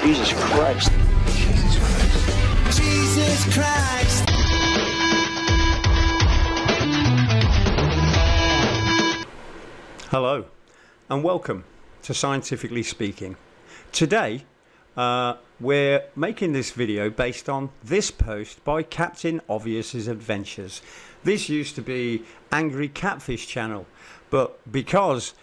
Jesus Christ. Jesus Christ. Jesus Christ. Hello and welcome to Scentific Lee Speaking. Today we're making this video based on this post by Captain Obvious's Adventures. This used to be Angry Catfish channel, but because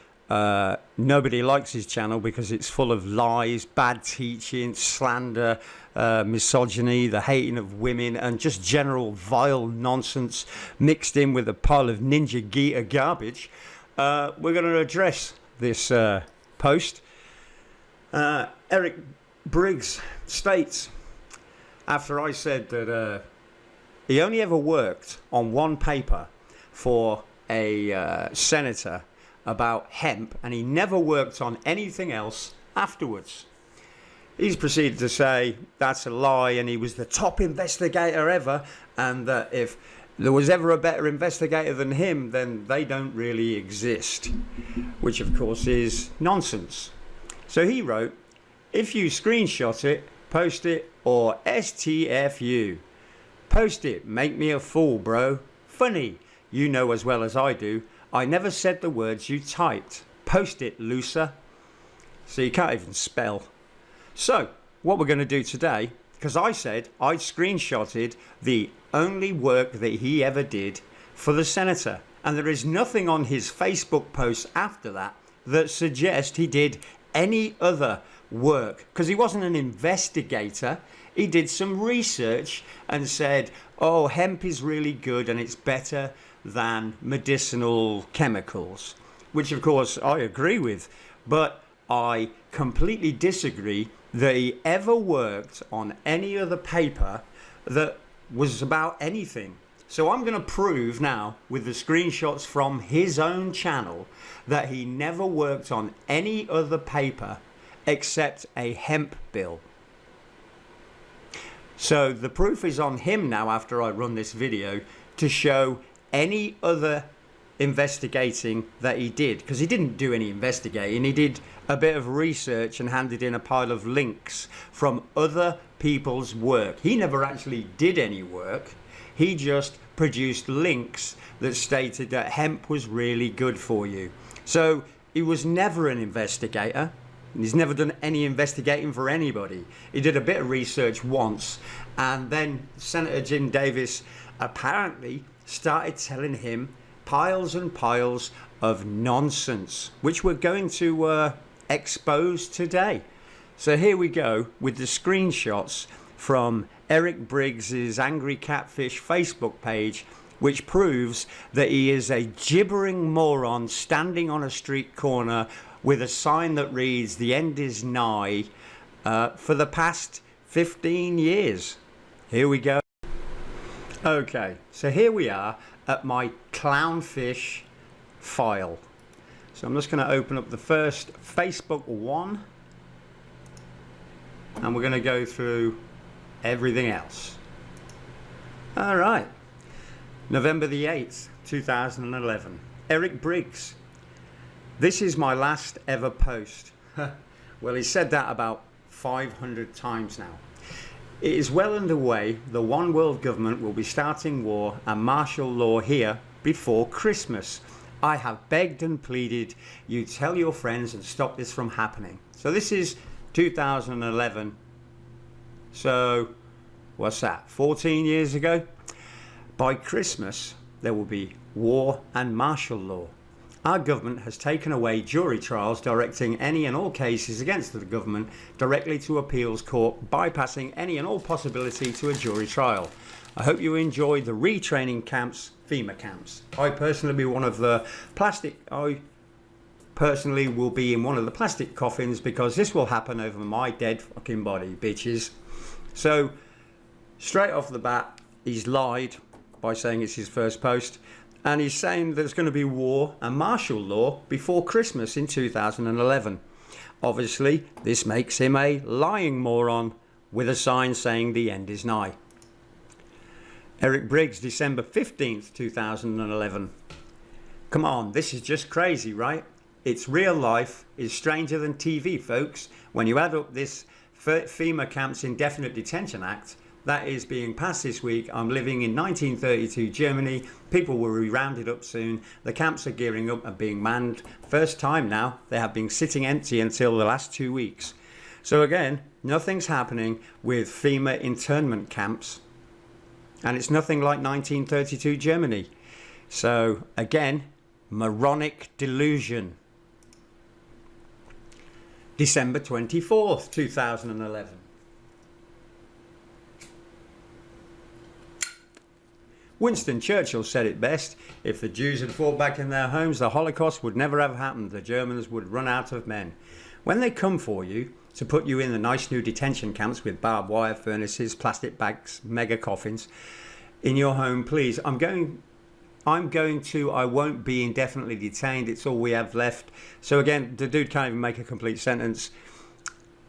nobody likes his channel because it's full of lies, bad teaching, slander, misogyny, the hating of women, and just general vile nonsense mixed in with a pile of Ninja Geeta garbage, we're going to address this post. Eric Briggs states, after I said that he only ever worked on one paper for a senator about hemp, and he never worked on anything else afterwards. He's proceeded to say that's a lie, and he was the top investigator ever, and that if there was ever a better investigator than him, then they don't really exist, which of course is nonsense. So he wrote, if you screenshot it, post it, or STFU. Post it, make me a fool, bro. Funny, you know as well as I do, I never said the words you typed. Post it, loser. So you can't even spell. So, what we're going to do today, because I said I screenshotted the only work that he ever did for the senator, and there is nothing on his Facebook post after that that suggests he did any other work, because he wasn't an investigator. He did some research and said, oh, hemp is really good and it's better than medicinal chemicals, which of course I agree with, but I completely disagree that he ever worked on any other paper that was about anything. So I'm going to prove now with the screenshots from his own channel that he never worked on any other paper except a hemp bill. So the proof is on him now after I run this video to show any other investigating that he did, because he didn't do any investigating. He did a bit of research and handed in a pile of links from other people's work. He never actually did any work. He just produced links that stated that hemp was really good for you. So he was never an investigator. He's never done any investigating for anybody. He did a bit of research once, and then Senator Jim Davis apparently started telling him piles and piles of nonsense, which we're going to expose today. So here we go with the screenshots from Eric Briggs's Angry Catfish Facebook page, which proves that he is a gibbering moron standing on a street corner with a sign that reads "The end is nigh" for the past 15 years. Here we go. Okay, so here we are at my clownfish file. So I'm just going to open up the first Facebook one, and we're going to go through everything else. All right, November the 8th, 2011. Eric Briggs. This is my last ever post. Well, he said that about 500 times now. It is well underway. The one world government will be starting war and martial law here before Christmas. I have begged and pleaded you tell your friends and stop this from happening. So this is 2011. So what's that, 14 years ago? By Christmas there will be war and martial law. Our government has taken away jury trials, directing any and all cases against the government directly to appeals court, bypassing any and all possibility to a jury trial. I hope you enjoy the retraining camps, FEMA camps. I personally will be in one of the plastic coffins, because this will happen over my dead fucking body, bitches. So straight off the bat, he's lied by saying it's his first post. And he's saying there's going to be war and martial law before Christmas in 2011. Obviously, this makes him a lying moron with a sign saying the end is nigh. Eric Briggs, December 15th, 2011. Come on, this is just crazy, right? it's real life is stranger than TV, folks. When you add up this FEMA Camps Indefinite Detention Act that is being passed this week, I'm living in 1932 Germany. People will be rounded up soon. The camps are gearing up and being manned. First time now. They have been sitting empty until the last 2 weeks. So again, nothing's happening with FEMA internment camps. And it's nothing like 1932 Germany. So again, moronic delusion. December 24th, 2011. Winston Churchill said it best: if the Jews had fought back in their homes, the Holocaust would never have happened. The Germans would run out of men. When they come for you to put you in the nice new detention camps with barbed wire furnaces, plastic bags, mega coffins in your home, please, I won't be indefinitely detained. It's all we have left. So again, the dude can't even make a complete sentence.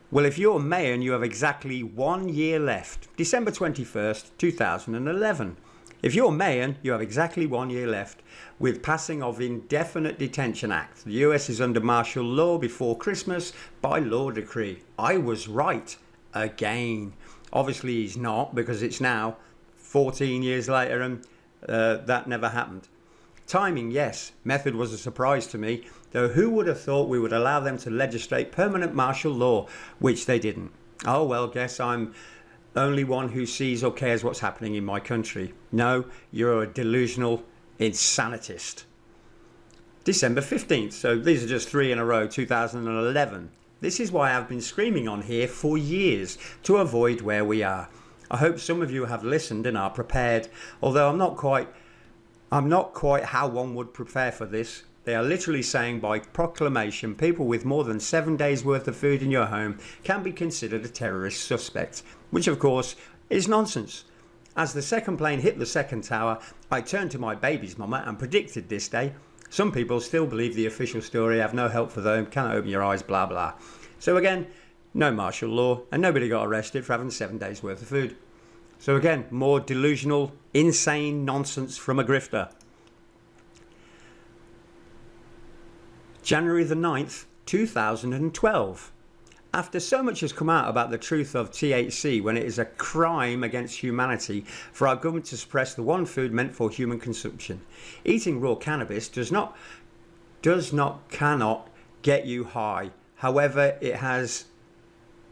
Well, if you're Mayan, you have exactly 1 year left. December 21st, 2011. If you're Mayan, you have exactly 1 year left with passing of Indefinite Detention Act. The US is under martial law before Christmas by law decree. I was right again. Obviously he's not, because it's now 14 years later and that never happened. Timing, yes. Method was a surprise to me, though who would have thought we would allow them to legislate permanent martial law, which they didn't. Oh well, guess I'm only one who sees or cares what's happening in my country. No, you're a delusional insanitist. December 15th, so these are just 3 in a row, 2011. This is why I've been screaming on here for years, to avoid where we are. I hope some of you have listened and are prepared, although I'm not quite how one would prepare for this. They are literally saying by proclamation, people with more than 7 days worth of food in your home can be considered a terrorist suspect, which of course is nonsense. As the second plane hit the second tower, I turned to my baby's mama and predicted this day. Some people still believe the official story, have no help for them, cannot open your eyes, blah blah. So again, no martial law, and nobody got arrested for having 7 days worth of food. So again, more delusional, insane nonsense from a grifter. January the 9th, 2012. After so much has come out about the truth of THC, when it is a crime against humanity for our government to suppress the one food meant for human consumption, eating raw cannabis cannot get you high. However,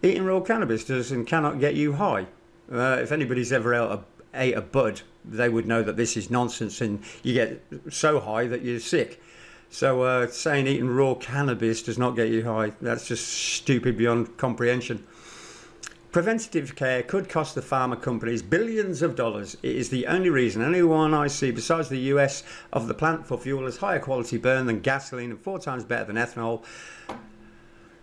eating raw cannabis does and cannot get you high. If anybody's ever ate a bud, they would know that this is nonsense, and you get so high that you're sick. So saying eating raw cannabis does not get you high, that's just stupid beyond comprehension. Preventative care could cost the pharma companies billions of dollars. It is the only reason anyone I see besides the US of the plant for fuel is higher quality burn than gasoline and 4 times better than ethanol.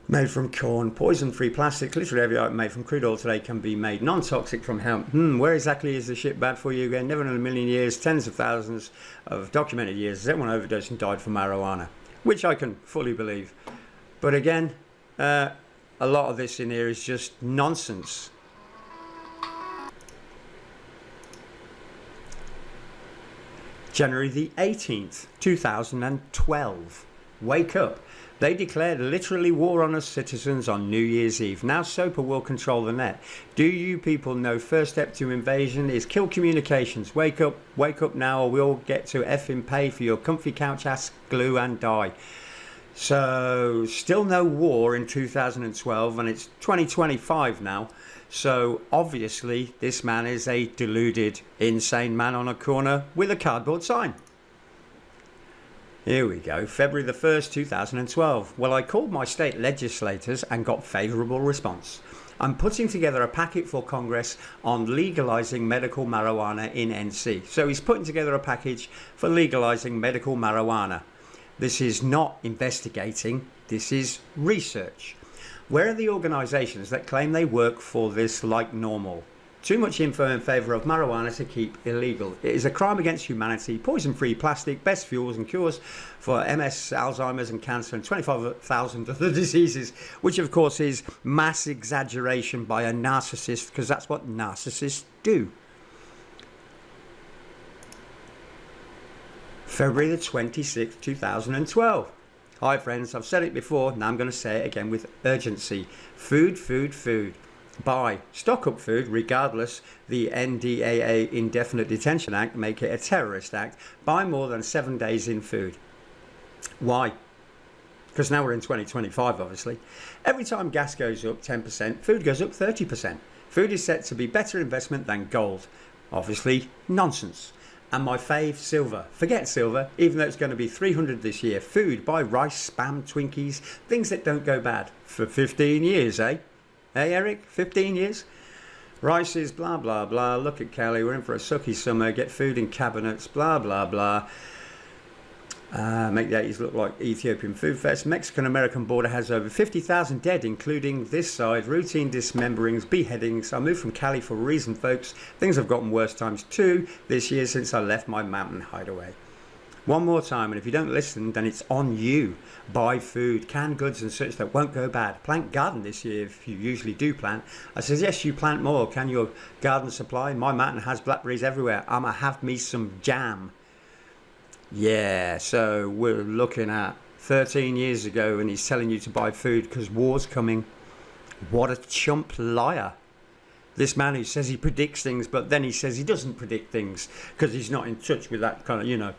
Made from corn, poison-free plastic, literally every item made from crude oil today can be made non-toxic from hemp. Where exactly is the shit bad for you again? Never in a million years, tens of thousands of documented years, has everyone overdosed and died from marijuana, which I can fully believe. But again, a lot of this in here is just nonsense. January the 18th, 2012. Wake up. They declared literally war on us citizens on New Year's Eve. Now SOPA will control the net. Do you people know first step to invasion is kill communications? Wake up now, or we'll get to effing pay for your comfy couch ass glue and die. So still no war in 2012, and it's 2025 now. So obviously this man is a deluded, insane man on a corner with a cardboard sign. Here we go, February the 1st, 2012. Well, I called my state legislators and got favourable response. I'm putting together a packet for Congress on legalising medical marijuana in NC. So he's putting together a package for legalising medical marijuana. This is not investigating, this is research. Where are the organisations that claim they work for this like normal? Too much info in favour of marijuana to keep illegal. It is a crime against humanity, poison-free plastic, best fuels and cures for MS, Alzheimer's and cancer and 25,000 other diseases, which of course is mass exaggeration by a narcissist, because that's what narcissists do. February the 26th, 2012. Hi friends, I've said it before, now I'm going to say it again with urgency. Food, food, food. Buy, stock up food, regardless the NDAA Indefinite Detention Act make it a terrorist act. Buy more than 7 days in food. Why? Because now we're in 2025, obviously. Every time gas goes up 10%, food goes up 30%. Food is set to be better investment than gold. Obviously, nonsense. And my fave, silver. Forget silver, even though it's going to be 300 this year. Food, buy rice, spam, Twinkies, things that don't go bad. For 15 years, eh? Hey, Eric, 15 years? Rices, blah, blah, blah. Look at Kelly, we're in for a sucky summer. Get food in cabinets, blah, blah, blah. Make the 80s look like Ethiopian Food Fest. Mexican-American border has over 50,000 dead, including this side. Routine dismemberings, beheadings. I moved from Cali for a reason, folks. Things have gotten worse ×2 this year since I left my mountain hideaway. One more time, and if you don't listen, then it's on you. Buy food, canned goods and such that won't go bad. Plant garden this year if you usually do plant. I suggest you plant more. Can your garden supply? My mountain has blackberries everywhere. I'ma have me some jam. Yeah, so we're looking at 13 years ago and he's telling you to buy food because war's coming. What a chump liar. This man who says he predicts things, but then he says he doesn't predict things because he's not in touch with that kind of,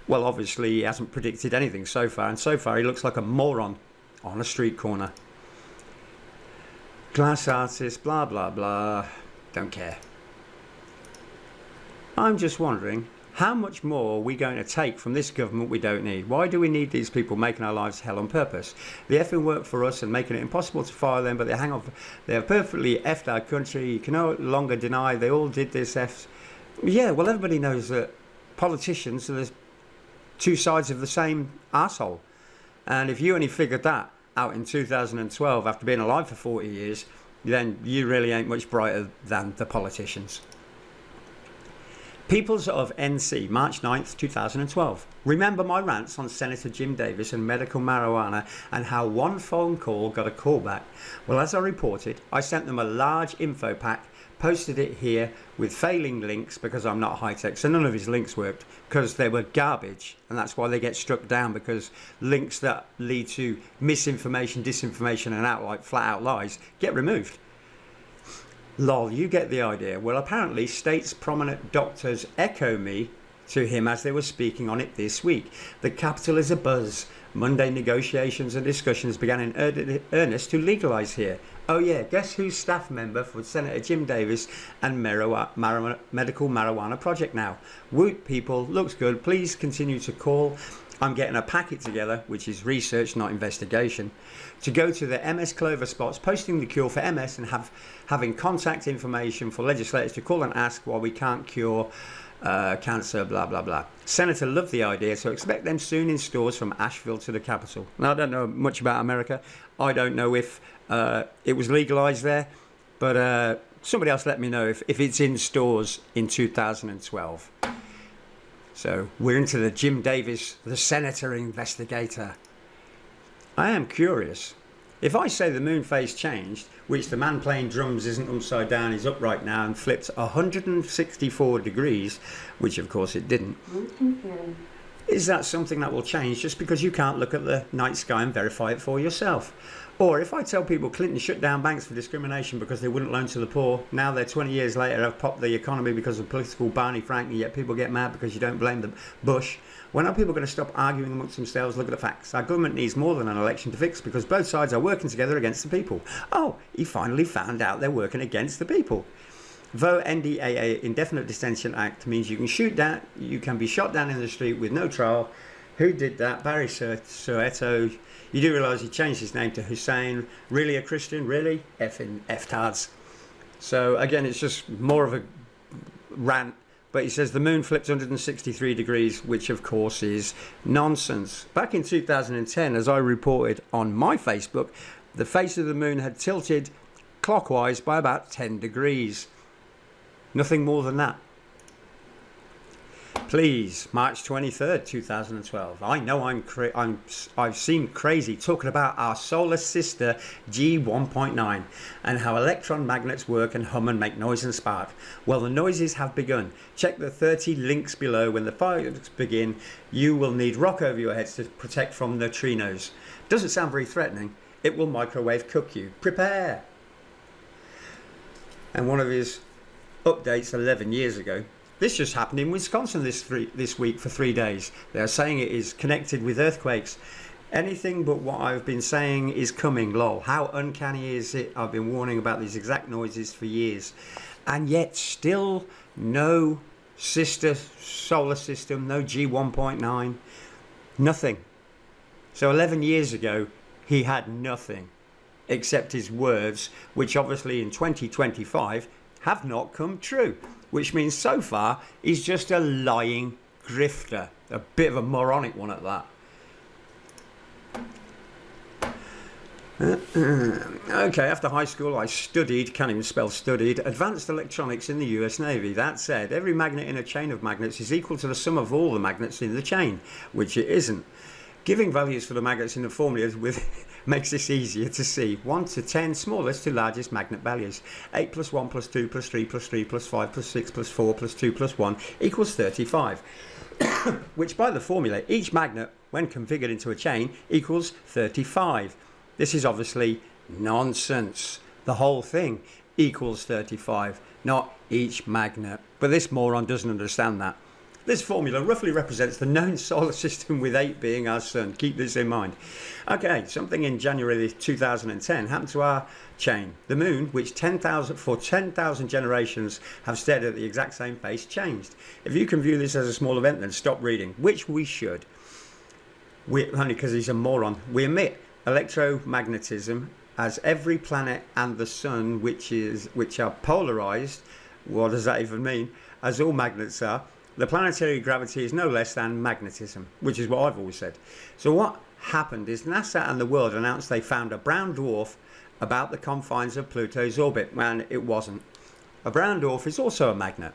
Well, obviously he hasn't predicted anything so far, and so far he looks like a moron on a street corner. Glass artist, blah, blah, blah. Don't care. I'm just wondering, how much more are we going to take from this government we don't need? Why do we need these people making our lives hell on purpose? They effing work for us and making it impossible to fire them, but they hang on. They have perfectly effed our country. You can no longer deny they all did this Yeah, well, everybody knows that politicians are the two sides of the same arsehole. And if you only figured that out in 2012 after being alive for 40 years, then you really ain't much brighter than the politicians. Peoples of NC, March 9th, 2012. Remember my rants on Senator Jim Davis and medical marijuana and how one phone call got a call back? Well, as I reported, I sent them a large info pack, posted it here with failing links because I'm not high-tech, so none of his links worked because they were garbage, and that's why they get struck down, because links that lead to misinformation, disinformation and outright flat-out lies get removed. Lol, you get the idea. Well, apparently state's prominent doctors echo me to him as they were speaking on it this week. The capital is abuzz. Monday negotiations and discussions began in earnest to legalise here. Oh yeah, guess who's staff member for Senator Jim Davis and Medical Marijuana Project now? Woot people, looks good. Please continue to call. I'm getting a packet together, which is research, not investigation, to go to the MS Clover spots, posting the cure for MS and having contact information for legislators to call and ask why we can't cure cancer, blah, blah, blah. Senator loved the idea, so expect them soon in stores from Asheville to the capital. Now, I don't know much about America. I don't know if it was legalised there, but somebody else let me know if it's in stores in 2012. So we're into the Jim Davis, the senator investigator. I am curious. If I say the moon phase changed, which the man playing drums isn't upside down, he's upright now and flipped 164 degrees, which of course it didn't. Is that something that will change just because you can't look at the night sky and verify it for yourself? Or if I tell people Clinton shut down banks for discrimination because they wouldn't loan to the poor, now they're 20 years later have popped the economy because of political Barney Frank, and yet people get mad because you don't blame the Bush. When are people going to stop arguing amongst themselves? Look at the facts. Our government needs more than an election to fix because both sides are working together against the people. Oh, he finally found out they're working against the people. Though NDAA Indefinite Detention Act means you can be shot down in the street with no trial. Who did that? Barry Soetto. You do realise he changed his name to Hussein. Really a Christian? Really? Effing F-tards. So again, it's just more of a rant. But he says the moon flipped 163 degrees, which of course is nonsense. Back in 2010, as I reported on my Facebook, the face of the moon had tilted clockwise by about 10 degrees. Nothing more than that. Please, March 23rd, 2012. I know I've seemed crazy talking about our solar sister G1.9 and how electron magnets work and hum and make noise and spark. Well, the noises have begun. Check the 30 links below. When the fireworks begin, you will need rock over your heads to protect from neutrinos. Doesn't sound very threatening. It will microwave cook you. Prepare. And one of his updates 11 years ago. This just happened in Wisconsin this week for 3 days. They're saying it is connected with earthquakes. Anything but what I've been saying is coming, lol. How uncanny is it? I've been warning about these exact noises for years. And yet still no sister solar system, no G1.9, nothing. So 11 years ago, he had nothing except his words, which obviously in 2025 have not come true. Which means so far he's just a lying grifter. A bit of a moronic one at that. Okay, after high school I studied, can't even spell studied, advanced electronics in the US Navy. That said, every magnet in a chain of magnets is equal to the sum of all the magnets in the chain, which it isn't. Giving values for the magnets in the formulas makes this easier to see. 1 to 10, smallest to largest magnet values. 8 plus 1 plus 2 plus 3 plus 3 plus 5 plus 6 plus 4 plus 2 plus 1 equals 35. Which by the formula, each magnet, when configured into a chain, equals 35. This is obviously nonsense. The whole thing equals 35, not each magnet. But this moron doesn't understand that. This formula roughly represents the known solar system, with 8 being our sun. Keep this in mind. Okay, something in January 2010 happened to our chain. The moon, which 10,000 generations have stared at the exact same face, changed. If you can view this as a small event, then stop reading, which we should. Only because he's a moron. We emit electromagnetism as every planet and the sun, which are polarized. What does that even mean? As all magnets are. The planetary gravity is no less than magnetism, which is what I've always said. So what happened is NASA and the world announced they found a brown dwarf about the confines of Pluto's orbit, and it wasn't. A brown dwarf is also a magnet.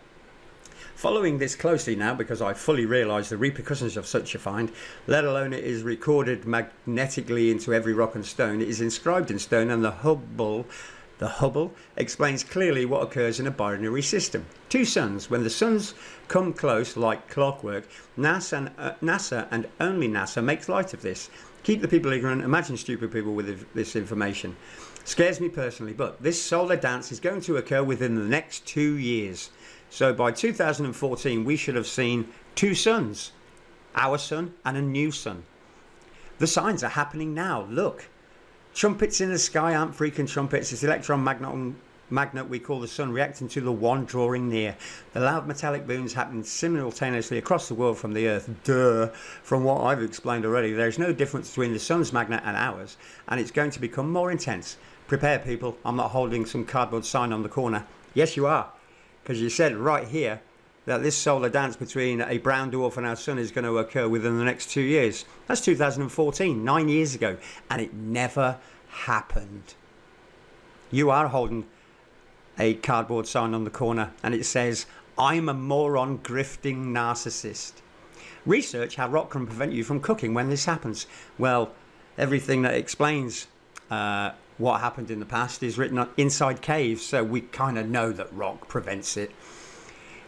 Following this closely now, because I fully realise the repercussions of such a find, let alone it is recorded magnetically into every rock and stone, it is inscribed in stone, and the Hubble explains clearly what occurs in a binary system. 2 suns. When the suns come close like clockwork, NASA and only NASA makes light of this. Keep the people ignorant, imagine stupid people with this information. Scares me personally, but this solar dance is going to occur within the next 2 years. So by 2014 we should have seen 2 suns. Our sun and a new sun. The signs are happening now, look. Trumpets in the sky aren't freaking trumpets. It's the electron magnet we call the sun reacting to the one drawing near. The loud metallic booms happen simultaneously across the world from the Earth. Duh. From what I've explained already, there's no difference between the sun's magnet and ours, and it's going to become more intense. Prepare, people. I'm not holding some cardboard sign on the corner. Yes, you are, because you said right here that this solar dance between a brown dwarf and our sun is going to occur within the next 2 years. That's 2014, 9 years ago, and it never happened. You are holding a cardboard sign on the corner, and it says, "I'm a moron grifting narcissist." Research how rock can prevent you from cooking when this happens. Well, everything that explains what happened in the past is written inside caves, so we kind of know that rock prevents it.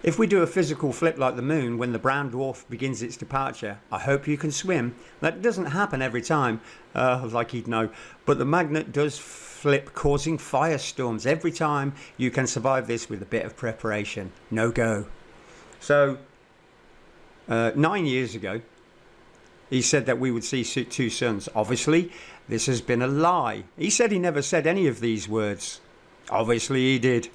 If we do a physical flip like the moon when the brown dwarf begins its departure, I hope you can swim. That doesn't happen every time, like he'd know, but the magnet does flip, causing firestorms every time. You can survive this with a bit of preparation. No go. So 9 years ago he said that we would see 2 suns. Obviously this has been a lie. He said he never said any of these words. Obviously he did.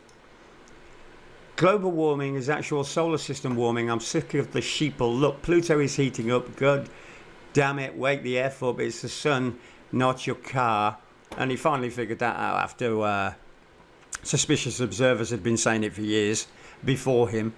Global warming is actual solar system warming. I'm sick of the sheeple. Look, Pluto is heating up. God damn it, wake the F up. It's the sun, not your car. And he finally figured that out after suspicious observers had been saying it for years before him.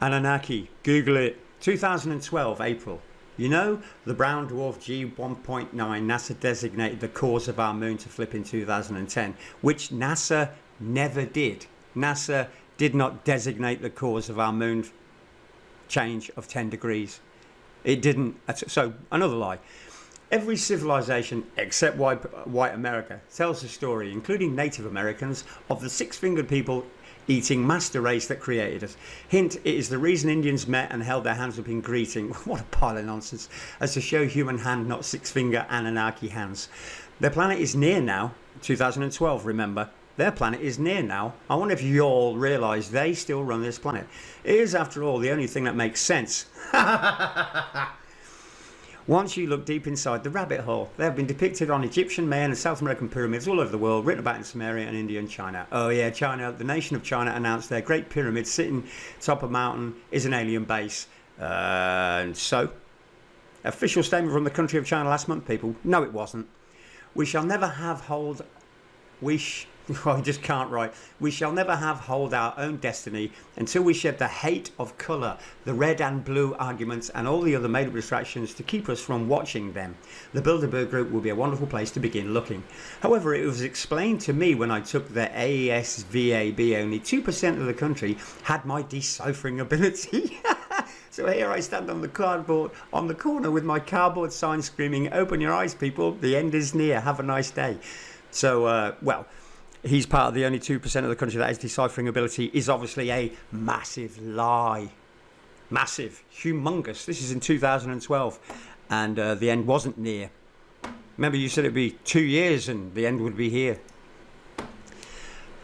Anunnaki, Google it. 2012, April. You know, the brown dwarf G1.9, NASA designated the cause of our moon to flip in 2010, which NASA never did. NASA did not designate the cause of our moon change of 10 degrees. It didn't. So, another lie. Every civilization except white America tells a story, including Native Americans, of the six-fingered people eating master race that created us. Hint, it is the reason Indians met and held their hands up in greeting. What a pile of nonsense. As to show human hand, not six-finger Anunnaki hands. Their planet is near now. 2012, remember. Their planet is near now. I wonder if you all realise they still run this planet. It is, after all, the only thing that makes sense. Once you look deep inside the rabbit hole, they have been depicted on Egyptian, Mayan and South American pyramids all over the world, written about in Sumeria and India and China. Oh yeah, China, the nation of China announced their great pyramid sitting top of a mountain is an alien base. And so, official statement from the country of China last month, people. No, it wasn't. We shall never have hold... I just can't write. We shall never have hold our own destiny until we shed the hate of colour, the red and blue arguments and all the other made-up distractions to keep us from watching them. The Bilderberg Group will be a wonderful place to begin looking. However, it was explained to me when I took the ASVAB only 2% of the country had my deciphering ability. So here I stand on the cardboard on the corner with my cardboard sign screaming, "Open your eyes, people, the end is near, have a nice day." So, well... He's part of the only 2% of the country that has deciphering ability is obviously a massive lie. Massive. Humongous. This is in 2012. And the end wasn't near. Remember you said it'd be 2 years and the end would be here.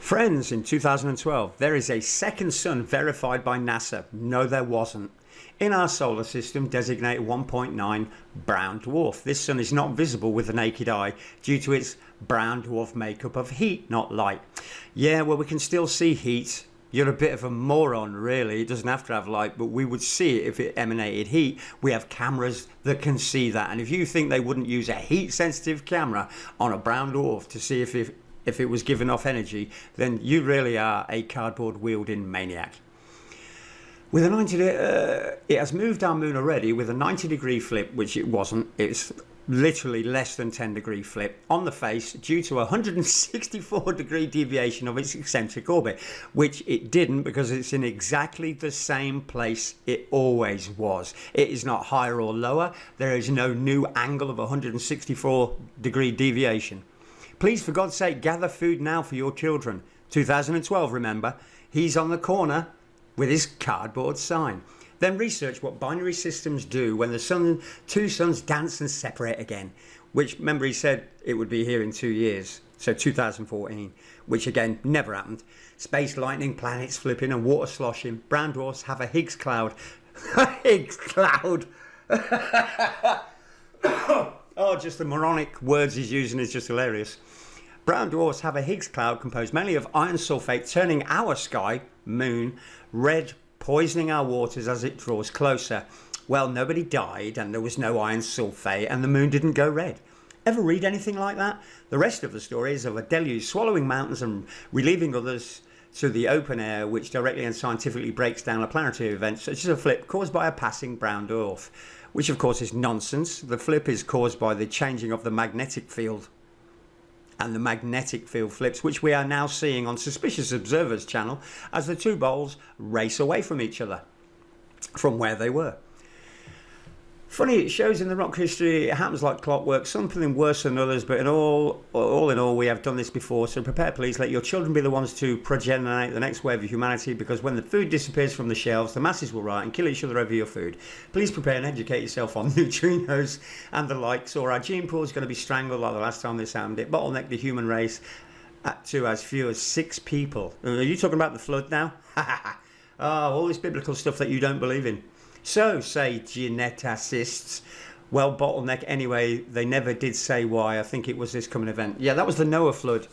Friends, in 2012, there is a second sun verified by NASA. No, there wasn't. In our solar system, designated 1.9 brown dwarf. This sun is not visible with the naked eye due to its brown dwarf makeup of heat, not light. Yeah, well, we can still see heat. You're a bit of a moron, really. It doesn't have to have light, but we would see it if it emanated heat. We have cameras that can see that. And if you think they wouldn't use a heat-sensitive camera on a brown dwarf to see if it was giving off energy, then you really are a cardboard-wielding maniac. With a 90, it has moved our moon already with a 90-degree flip, which it wasn't. It's literally less than 10-degree flip on the face due to a 164-degree deviation of its eccentric orbit, which it didn't because it's in exactly the same place it always was. It is not higher or lower. There is no new angle of 164-degree deviation. Please, for God's sake, gather food now for your children. 2012, remember. He's on the corner with his cardboard sign. Then research what binary systems do when the two suns dance and separate again, which, remember, he said it would be here in 2 years, so 2014, which again never happened. Space lightning, planets flipping and water sloshing. Brown dwarfs have a Higgs cloud. Higgs cloud! Oh, just the moronic words he's using is just hilarious. Brown dwarfs have a Higgs cloud composed mainly of iron sulfate, turning our sky, moon, red, poisoning our waters as it draws closer. Well, nobody died and there was no iron sulfate and the moon didn't go red. Ever read anything like that? The rest of the story is of a deluge swallowing mountains and relieving others to the open air, which directly and scientifically breaks down a planetary event such as a flip caused by a passing brown dwarf, which of course is nonsense. The flip is caused by the changing of the magnetic field. And the magnetic field flips, which we are now seeing on Suspicious Observers channel as the two bowls race away from each other, from where they were. Funny, it shows in the rock history, it happens like clockwork, something worse than others, but all in all, we have done this before, so prepare please, let your children be the ones to progenitate the next wave of humanity, because when the food disappears from the shelves, the masses will riot and kill each other over your food. Please prepare and educate yourself on neutrinos and the likes, or our gene pool is going to be strangled like the last time this happened. It bottlenecked the human race to as few as 6 people. Are you talking about the flood now? Oh, all this biblical stuff that you don't believe in. So, say geneticists, well, bottleneck anyway, they never did say why. I think it was this coming event. Yeah, that was the Noah flood,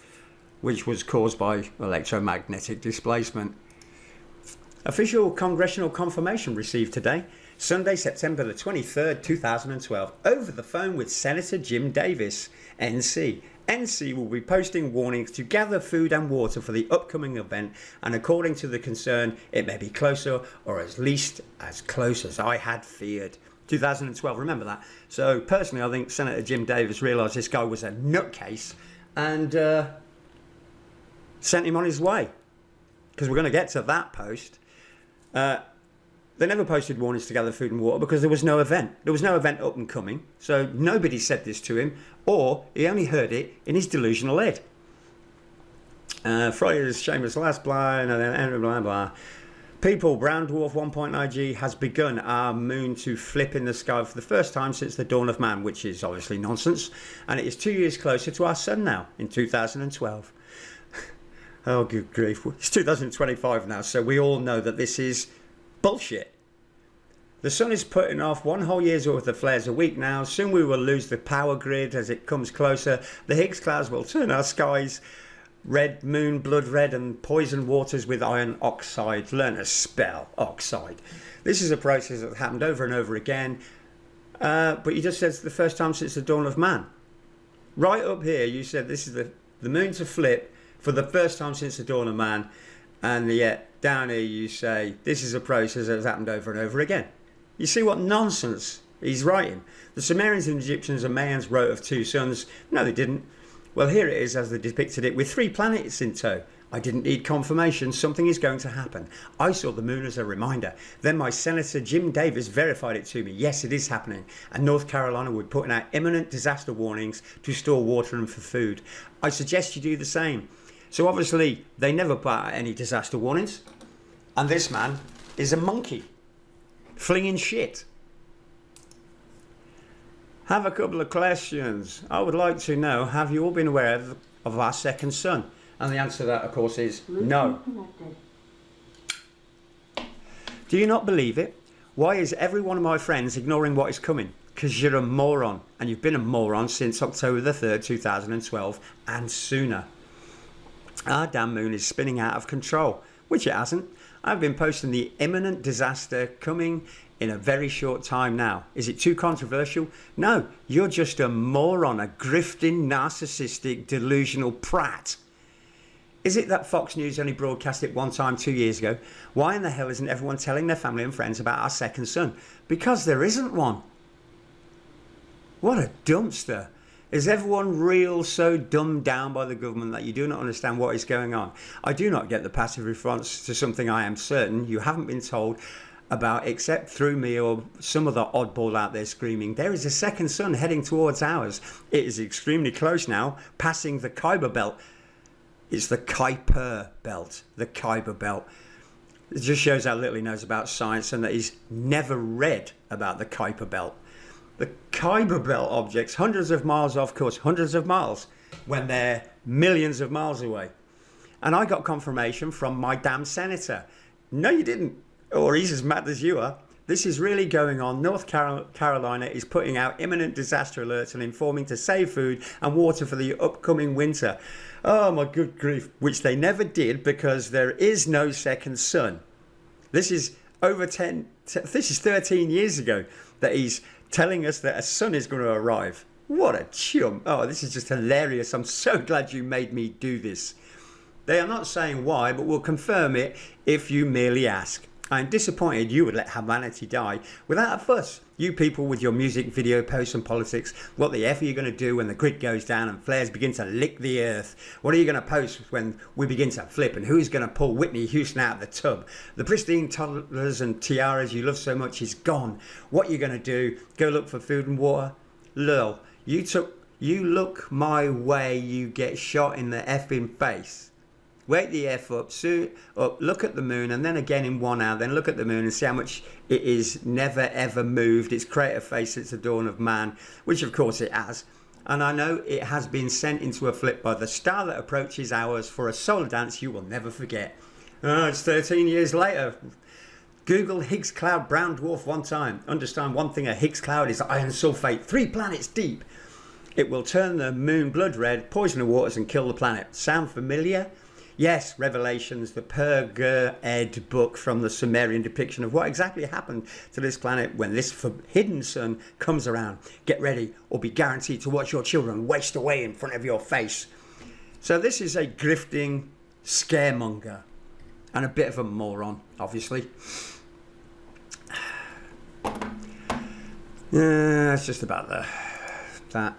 which was caused by electromagnetic displacement. Official congressional confirmation received today, Sunday, September the 23rd, 2012, over the phone with Senator Jim Davis, NC. NC will be posting warnings to gather food and water for the upcoming event, and according to the concern, it may be closer or at least as close as I had feared. 2012, remember that? So personally, I think Senator Jim Davis realised this guy was a nutcase and sent him on his way. because we're going to get to that post. They never posted warnings to gather food and water because there was no event. There was no event up and coming. So nobody said this to him, or he only heard it in his delusional head. Fridays, shameless last blah, blah, blah, blah. People, brown dwarf 1.9G has begun our moon to flip in the sky for the first time since the dawn of man, which is obviously nonsense. And it is 2 years closer to our sun now, in 2012. Oh, good grief. It's 2025 now, so we all know that this is bullshit. The sun is putting off 1 whole year's worth of flares a week now. Soon we will lose the power grid as it comes closer. The Higgs clouds will turn our skies red, moon, blood red, and poison waters with iron oxide. Learn to spell oxide. This is a process that happened over and over again. But you just said it's the first time since the dawn of man. Right up here, you said this is the moon to flip for the first time since the dawn of man. And yet, down here, you say this is a process that has happened over and over again. You see what nonsense he's writing. The Sumerians and Egyptians and Mayans wrote of 2 suns. No, they didn't. Well, here it is as they depicted it with 3 planets in tow. I didn't need confirmation. Something is going to happen. I saw the moon as a reminder. Then my Senator Jim Davis verified it to me. Yes, it is happening. And North Carolina would put out imminent disaster warnings to store water and for food. I suggest you do the same. So obviously, they never put out any disaster warnings. And this man is a monkey. Flinging shit. Have a couple of questions. I would like to know, have you all been aware of our second sun? And the answer to that, of course, is no. Do you not believe it? Why is every one of my friends ignoring what is coming? Because you're a moron. And you've been a moron since October the 3rd, 2012 and sooner. Our damn moon is spinning out of control, which it hasn't. I've been posting the imminent disaster coming in a very short time now. Is it too controversial? No, you're just a moron, a grifting, narcissistic, delusional prat. Is it that Fox News only broadcast it one time 2 years ago? Why in the hell isn't everyone telling their family and friends about our second son? Because there isn't one. What a dumpster. Is everyone real so dumbed down by the government that you do not understand what is going on? I do not get the passive response to something I am certain you haven't been told about except through me or some other oddball out there screaming. There is a second sun heading towards ours. It is extremely close now, passing the Kuiper belt. It's the Kuiper belt. The Kuiper belt. It just shows how little he knows about science and that he's never read about the Kuiper belt. The Kuiper belt objects hundreds of miles off course, hundreds of miles, when they're millions of miles away. And I got confirmation from my damn senator. No, you didn't. Or he's as mad as you are. This is really going on. North Carolina is putting out imminent disaster alerts and informing to save food and water for the upcoming winter. Oh my good grief. Which they never did because there is no second sun. This is this is 13 years ago that he's telling us that a sun is going to arrive. What a chum. Oh, this is just hilarious. I'm so glad you made me do this. They are not saying why, but will confirm it if you merely ask. I'm disappointed you would let humanity die without a fuss. You people with your music, video posts and politics, what the F are you going to do when the grid goes down and flares begin to lick the earth? What are you going to post when we begin to flip? And who's going to pull Whitney Houston out of the tub? The pristine toddlers and tiaras you love so much is gone. What are you going to do? Go look for food and water? Lil, you look my way, you get shot in the effing face. Wake the F up, look at the moon, and then again in 1 hour, then look at the moon and see how much it is never ever moved. Its crater face since the dawn of man, which of course it has. And I know it has been sent into a flip by the star that approaches ours for a solar dance you will never forget. Oh, it's 13 years later. Google Higgs cloud brown dwarf one time. Understand one thing, a Higgs cloud is iron sulfate 3 planets deep. It will turn the moon blood red, poison the waters and kill the planet. Sound familiar? Yes, Revelations, the Per-Ger-Ed book from the Sumerian depiction of what exactly happened to this planet when this hidden sun comes around. Get ready or be guaranteed to watch your children waste away in front of your face. So this is a grifting scaremonger and a bit of a moron, obviously. Yeah, that's just about that.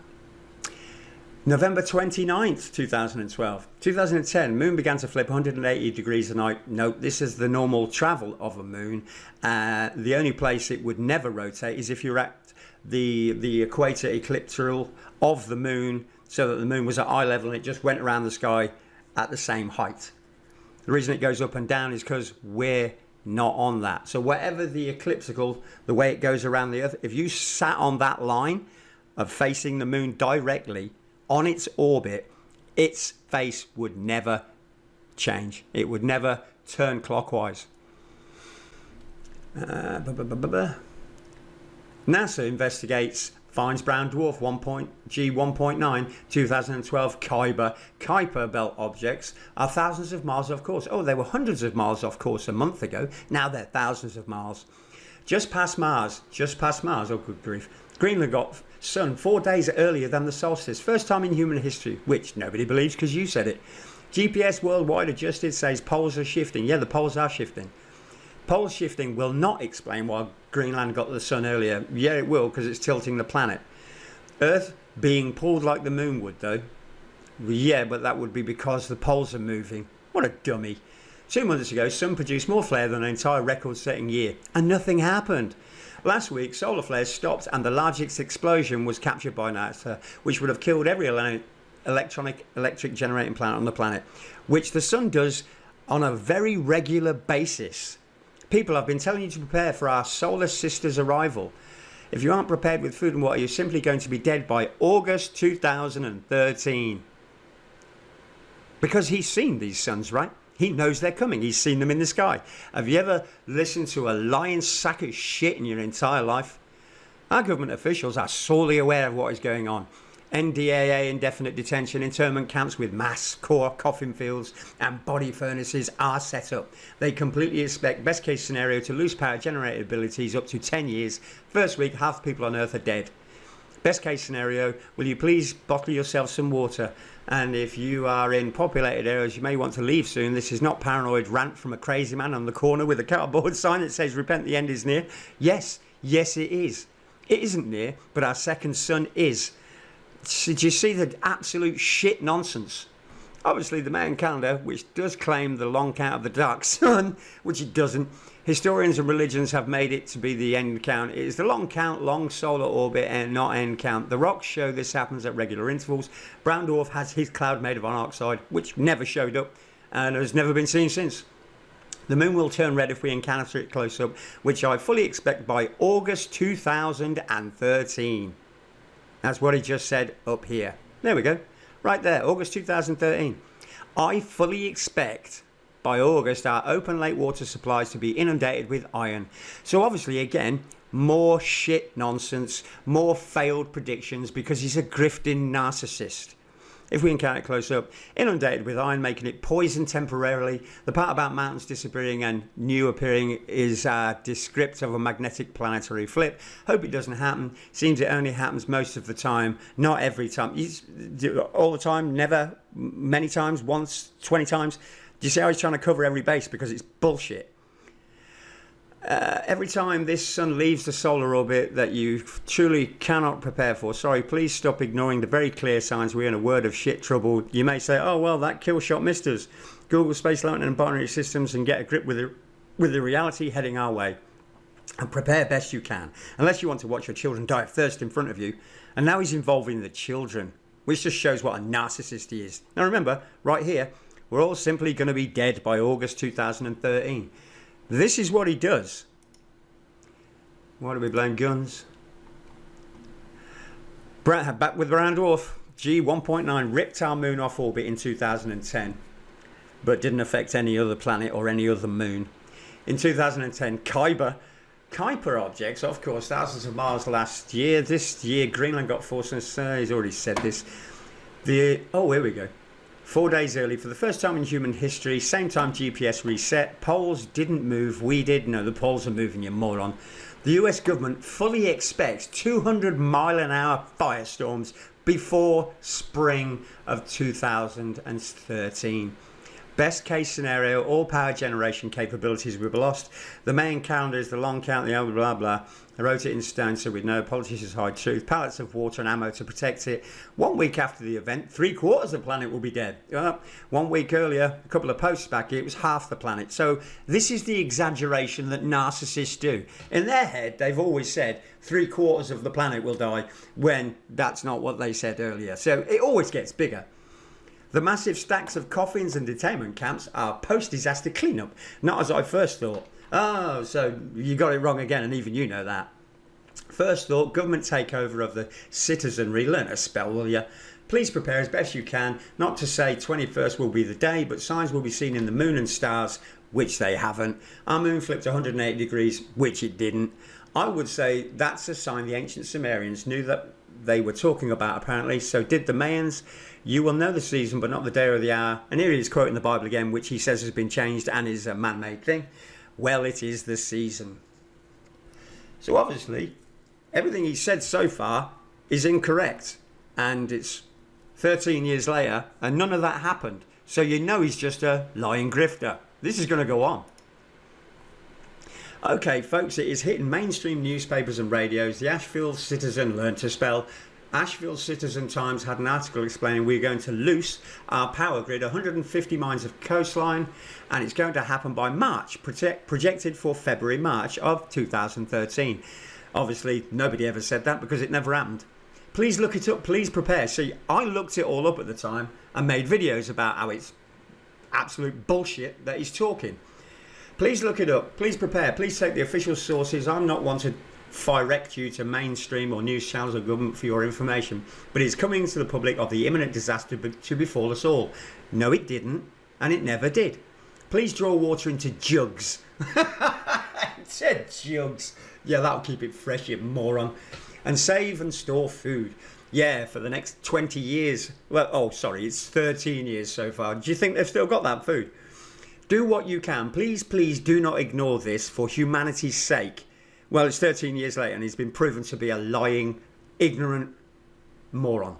November 29th, 2012. 2010, moon began to flip 180 degrees a night. Note, this is the normal travel of a moon. The only place it would never rotate is if you're at the equator ecliptical of the moon, so that the moon was at eye level and it just went around the sky at the same height. The reason it goes up and down is because we're not on that. So whatever the ecliptical, the way it goes around the earth, if you sat on that line of facing the moon directly on its orbit, its face would never change. It would never turn clockwise. NASA investigates, finds brown dwarf G1.9 2012 Kuiper belt objects are thousands of miles off course. Oh, they were hundreds of miles off course a month ago. Now they're thousands of miles. Just past Mars. Oh, good grief. Greenland got sun 4 days earlier than the solstice. First time in human history, which nobody believes because you said it. GPS worldwide adjusted, says poles are shifting. Yeah, the poles are shifting. Pole shifting will not explain why Greenland got the sun earlier. Yeah, it will, because it's tilting the planet. Earth being pulled like the moon would, though. Yeah, but that would be because the poles are moving. What a dummy. 2 months ago, sun produced more flare than an entire record-setting year, and nothing happened. Last week, solar flares stopped, and the largest explosion was captured by NASA, which would have killed every electric generating plant on the planet, which the sun does on a very regular basis. People, I've been telling you to prepare for our solar sister's arrival. If you aren't prepared with food and water, you're simply going to be dead by August 2013. Because he's seen these suns, right? He knows they're coming. He's seen them in the sky. Have you ever listened to a lying sack of shit in your entire life? Our government officials are sorely aware of what is going on. NDAA, indefinite detention, internment camps with mass core coffin fields and body furnaces are set up. They completely expect best case scenario to lose power generated abilities up to 10 years. First week, half the people on Earth are dead. Best case scenario, will you please bottle yourself some water? And if you are in populated areas, you may want to leave soon. This is not paranoid rant from a crazy man on the corner with a cardboard sign that says repent, the end is near. Yes, it is. It isn't near, but our second sun is. Did you see the absolute shit nonsense? Obviously, the Mayan calendar, which does claim the long count of the dark sun, which it doesn't. Historians and religions have made it to be the end count. It is the long count, long solar orbit, and not end count. The rocks show this happens at regular intervals. Brown dwarf has his cloud made of iron oxide, which never showed up and has never been seen since. The moon will turn red if we encounter it close up, which I fully expect by August 2013. That's what he just said up here. There we go. Right there, August 2013. I fully expect by August our open lake water supplies to be inundated with iron. So obviously, again, more shit nonsense, more failed predictions because he's a grifting narcissist. If we encounter it close up, inundated with iron, making it poison temporarily. The part about mountains disappearing and new appearing is descriptive of a magnetic planetary flip. Hope it doesn't happen. Seems it only happens most of the time, not every time. All the time, never, many times, once, 20 times. Do you see how he's trying to cover every base because it's bullshit? Every time this sun leaves the solar orbit that you truly cannot prepare for, sorry, please stop ignoring the very clear signs we're in a word of shit trouble. You may say, oh, well, that kill shot missed us. Google space lightning and binary systems and get a grip with the reality heading our way. And prepare best you can, unless you want to watch your children die of thirst in front of you. And now he's involving the children, which just shows what a narcissist he is. Now remember, right here, we're all simply going to be dead by August 2013. This is what he does. Why do we blame guns? Back with Brown Dwarf. G1.9 ripped our moon off orbit in 2010, but didn't affect any other planet or any other moon. In 2010, Kuiper objects, of course, thousands of miles last year. This year, Greenland got forced. He's already said this. Oh, here we go. 4 days early for the first time in human history. Same time GPS reset. Poles didn't move. We did. No, the poles are moving, you moron. The US government fully expects 200-mile-an-hour firestorms before spring of 2013. Best case scenario, all power generation capabilities will be lost. The main calendar is the long count, the blah, blah, blah. I wrote it in stone so we know politicians hide truth. Pallets of water and ammo to protect it. 1 week after the event, 3/4 of the planet will be dead. 1 week earlier, a couple of posts back, it was half the planet. So this is the exaggeration that narcissists do. In their head, they've always said 3/4 of the planet will die, when that's not what they said earlier. So it always gets bigger. The massive stacks of coffins and detainment camps are post-disaster cleanup, not as I first thought. Oh, so you got it wrong again, and even you know that. First thought, government takeover of the citizenry. Learn to spell, will you? Please prepare as best you can, not to say 21st will be the day, but signs will be seen in the moon and stars, which they haven't. Our moon flipped 180 degrees, which it didn't. I would say that's a sign the ancient Sumerians knew that they were talking about, apparently. So did the Mayans. You will know the season, but not the day or the hour. And here he is quoting the Bible again, which he says has been changed and is a man-made thing. Well, it is the season. So obviously, everything he said so far is incorrect. And it's 13 years later, and none of that happened. So you know he's just a lying grifter. This is going to go on. Okay, folks, it is hitting mainstream newspapers and radios. The Asheville Citizen learned to spell. Asheville Citizen Times had an article explaining we're going to loose our power grid 150 miles of coastline, and it's going to happen by March, projected for February, March of 2013. Obviously, nobody ever said that because it never happened. Please look it up, please prepare. See, I looked it all up at the time and made videos about how it's absolute bullshit that he's talking. Please look it up, please prepare, please take the official sources. I'm not one to direct you to mainstream or news channels or government for your information, but it's coming to the public of the imminent disaster to befall us all. No, it didn't, and it never did. Please draw water into jugs. It said jugs. Yeah, that'll keep it fresh, you moron. And save and store food. Yeah, for the next 20 years. Well, oh, sorry, it's 13 years so far. Do you think they've still got that food? Do what you can. Please, please do not ignore this for humanity's sake. Well, it's 13 years later and he's been proven to be a lying, ignorant moron.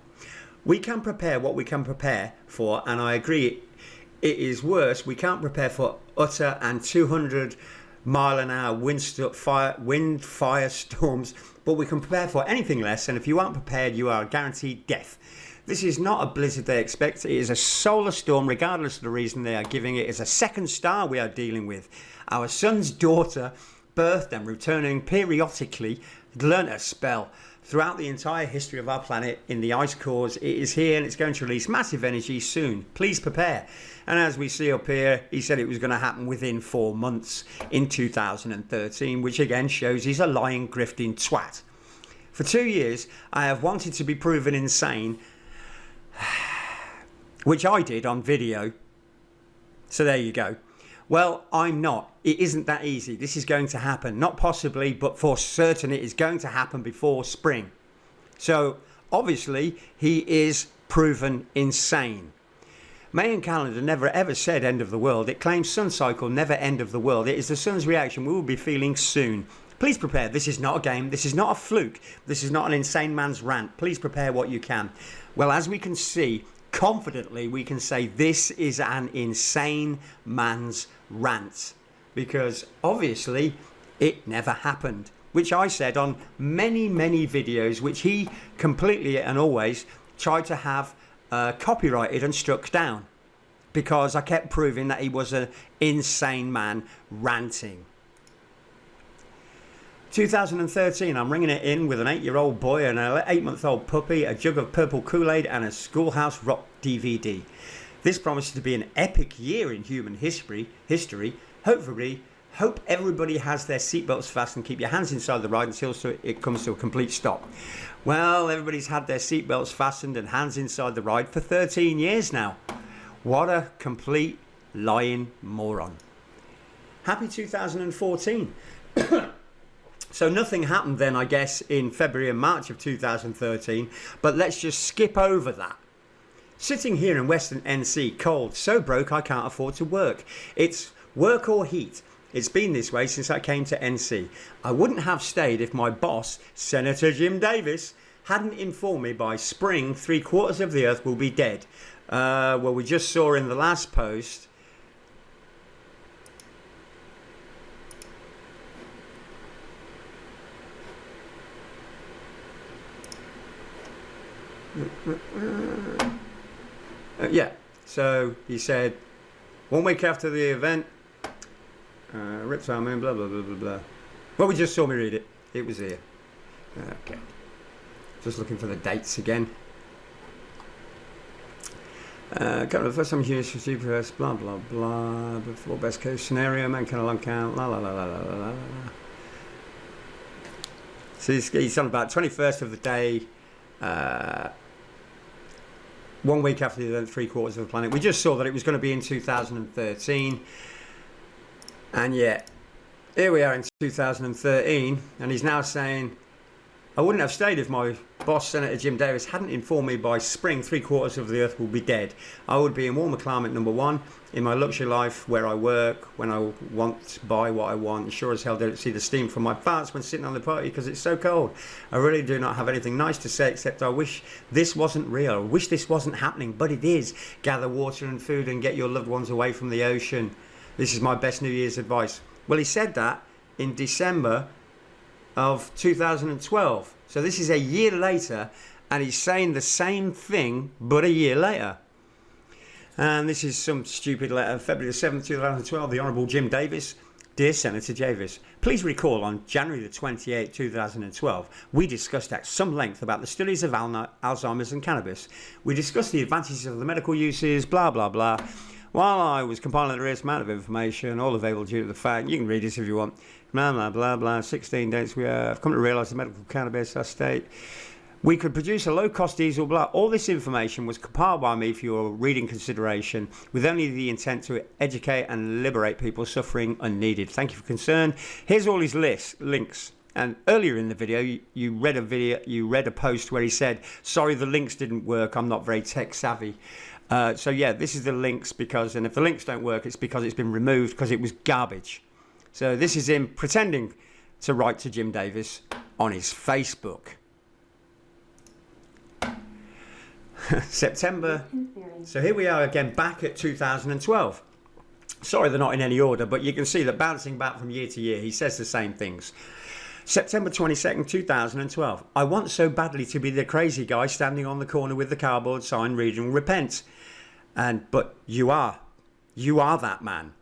We can prepare what we can prepare for, and I agree it is worse. We can't prepare for utter and 200-mile-an-hour wind fire storms, but we can prepare for anything less, and if you aren't prepared, you are guaranteed death. This is not a blizzard they expect. It is a solar storm, regardless of the reason they are giving it. It's a second star we are dealing with. Our son's daughter, birthed and returning periodically, learnt a spell. Throughout the entire history of our planet, in the ice cores, it is here and it's going to release massive energy soon. Please prepare. And as we see up here, he said it was going to happen within 4 months in 2013, which again shows he's a lying, grifting twat. For 2 years, I have wanted to be proven insane, which I did on video. So there you go. Well, I'm not. It isn't that easy. This is going to happen. Not possibly, but for certain it is going to happen before spring. So, obviously, he is proven insane. Mayan calendar never ever said end of the world. It claims sun cycle, never end of the world. It is the sun's reaction we will be feeling soon. Please prepare. This is not a game. This is not a fluke. This is not an insane man's rant. Please prepare what you can. Well, as we can see, confidently we can say this is an insane man's rant, because obviously it never happened, which I said on many videos, which he completely and always tried to have copyrighted and struck down, because I kept proving that he was an insane man ranting. 2013, I'm ringing it in with an 8-year-old boy and an 8-month-old puppy, a jug of purple Kool-Aid and a Schoolhouse Rock DVD. This promises to be an epic year in human history. Hope everybody has their seatbelts fastened. Keep your hands inside the ride until it comes to a complete stop. Well, everybody's had their seatbelts fastened and hands inside the ride for 13 years now. What a complete lying moron. Happy 2014. So nothing happened then, I guess, in February and March of 2013, but let's just skip over that. Sitting here in Western NC, cold, so broke I can't afford to work. It's work or heat. It's been this way since I came to NC. I wouldn't have stayed if my boss, Senator Jim Davis, hadn't informed me by spring 3/4 of the earth will be dead. Well, we just saw in the last post So he said, 1 week after the event, reptile moon, blah, blah, blah, blah, blah. Well, we just saw me read it. It was here. Okay. Just looking for the dates again. Kind of the first time humans for GPS, blah, blah, blah. Before best case scenario, man kind of long count, la, la, la, la, la, la, la. So he's on about 21st of the day, 1 week after the event, 3/4 of the planet. We just saw that it was going to be in 2013. And yet, here we are in 2013, and he's now saying, I wouldn't have stayed if my boss, Senator Jim Davis, hadn't informed me by spring 3/4 of the earth will be dead. I would be in warmer climate, number one, in my luxury life where I work, when I want to buy what I want. Sure as hell don't see the steam from my farts when sitting on the party because it's so cold. I really do not have anything nice to say except I wish this wasn't real. I wish this wasn't happening, but it is. Gather water and food and get your loved ones away from the ocean. This is my best New Year's advice. Well, he said that in December of 2012. So this is a year later, and he's saying the same thing, but a year later. And this is some stupid letter. February the 7th, 2012, the Honourable Jim Davis. Dear Senator Davis, please recall on January the 28th, 2012, we discussed at some length about the studies of Alzheimer's and cannabis. We discussed the advantages of the medical uses, blah, blah, blah. While I was compiling the greatest amount of information, all available due to the fact, you can read this if you want, blah, blah, blah, blah, 16 dates we have come to realise the medical cannabis, I state, we could produce a low-cost diesel, blah. All this information was compiled by me for your reading consideration with only the intent to educate and liberate people suffering unneeded. Thank you for concern. Here's all his links. And earlier in the video, you read a post where he said, sorry, the links didn't work. I'm not very tech savvy. So yeah, this is the links and if the links don't work, it's because it's been removed because it was garbage. So this is him pretending to write to Jim Davis on his Facebook. September. So here we are again back at 2012. Sorry, they're not in any order, but you can see that bouncing back from year to year, he says the same things. September 22nd, 2012. I want so badly to be the crazy guy standing on the corner with the cardboard sign reading repent. But you are that man.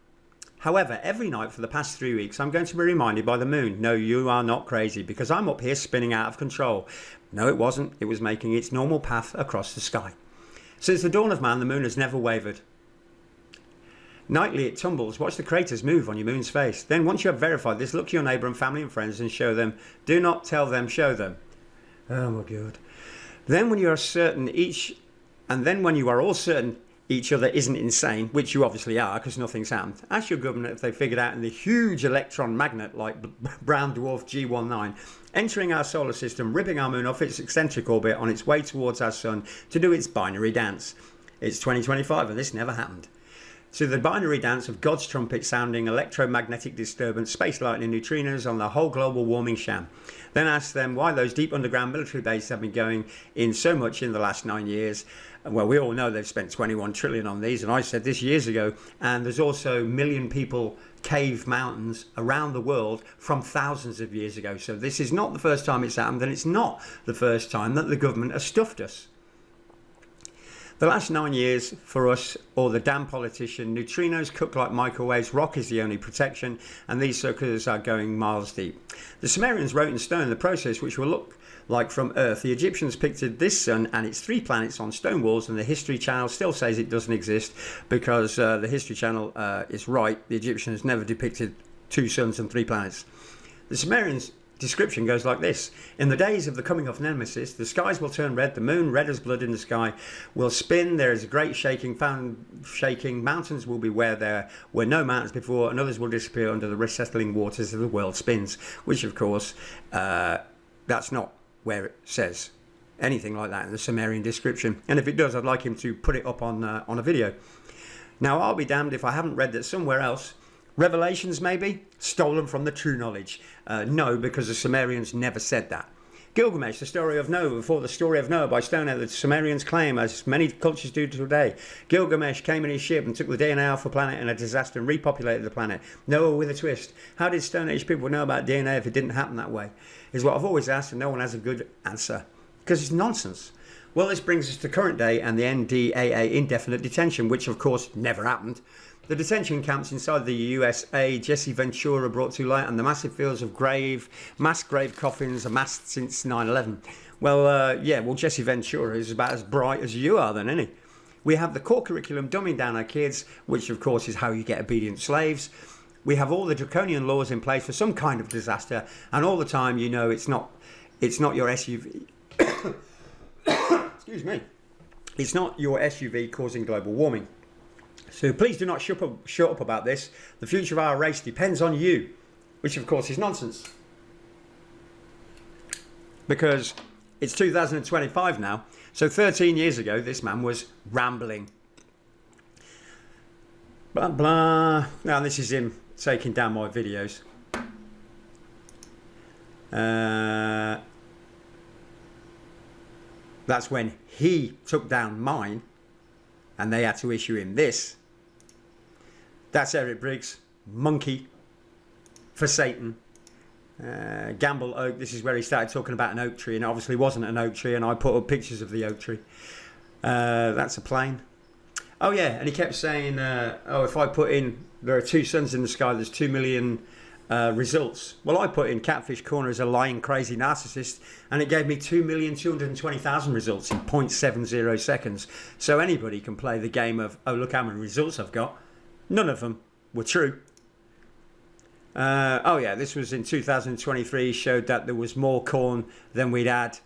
However, every night for the past 3 weeks, I'm going to be reminded by the moon, no, you are not crazy, because I'm up here spinning out of control. No, it wasn't. It was making its normal path across the sky. Since the dawn of man, the moon has never wavered. Nightly it tumbles. Watch the craters move on your moon's face. Then once you have verified this, look to your neighbour and family and friends and show them. Do not tell them, show them. Oh my God. Then when you are certain when you are all certain each other isn't insane, which you obviously are because nothing's happened, ask your government if they figured out in the huge electron magnet like brown dwarf G19 entering our solar system, ripping our moon off its eccentric orbit on its way towards our sun to do its binary dance. It's 2025 and this never happened. To the binary dance of God's trumpet sounding electromagnetic disturbance, space lightning, neutrinos on the whole global warming sham. Then ask them why those deep underground military bases have been going in so much in the last 9 years. Well, we all know they've spent 21 trillion on these, and I said this years ago. And there's also million people cave mountains around the world from thousands of years ago. So this is not the first time it's happened, and it's not the first time that the government has stuffed us. The last 9 years for us, or the damn politician, neutrinos cook like microwaves, rock is the only protection, and these suckers are going miles deep. The Sumerians wrote in stone the process which will look like from Earth. The Egyptians pictured this sun and its 3 planets on stone walls, and the History Channel still says it doesn't exist because the History Channel is right. The Egyptians never depicted 2 suns and 3 planets. The Sumerians' description goes like this. In the days of the coming of Nemesis, the skies will turn red, the moon red as blood in the sky will spin, there is a great shaking, mountains will be where there were no mountains before, and others will disappear under the resettling waters of the world spins, which of course, that's not where it says anything like that in the Sumerian description. And if it does, I'd like him to put it up on a video. Now, I'll be damned if I haven't read that somewhere else. Revelations, maybe? Stolen from the true knowledge. No, because the Sumerians never said that. Gilgamesh, the story of Noah, before the story of Noah by Stonehead, the Sumerians claim, as many cultures do today, Gilgamesh came in his ship and took the DNA off the planet in a disaster and repopulated the planet. Noah with a twist. How did Stone Age people know about DNA if it didn't happen that way? Is what I've always asked, and no one has a good answer. Because it's nonsense. Well, this brings us to current day and the NDAA indefinite detention, which of course never happened. The detention camps inside the USA, Jesse Ventura brought to light, and the massive fields of mass grave coffins amassed since 9/11. Well, yeah, well, Jesse Ventura is about as bright as you are then, isn't he? We have the core curriculum dumbing down our kids, which of course is how you get obedient slaves. We have all the draconian laws in place for some kind of disaster, and all the time, you know, it's not your SUV. Excuse me. It's not your SUV causing global warming. So please do not shut up about this. The future of our race depends on you, which of course is nonsense. Because it's 2025 now, so 13 years ago this man was rambling. Blah blah. Now this is him taking down my videos. That's when he took down mine and they had to issue him this. That's Eric Briggs, monkey for Satan. Gamble Oak, this is where he started talking about an oak tree, and it obviously wasn't an oak tree, and I put up pictures of the oak tree. That's a plane. Oh yeah, and he kept saying, oh, if I put in, there are 2 suns in the sky, there's 2 million results. Well, I put in Catfish Corner as a lying crazy narcissist, and it gave me 2,220,000 results in 0.70 seconds. So anybody can play the game of, oh, look how many results I've got. None of them were true. Oh yeah, this was in 2023, showed that there was more corn than we'd had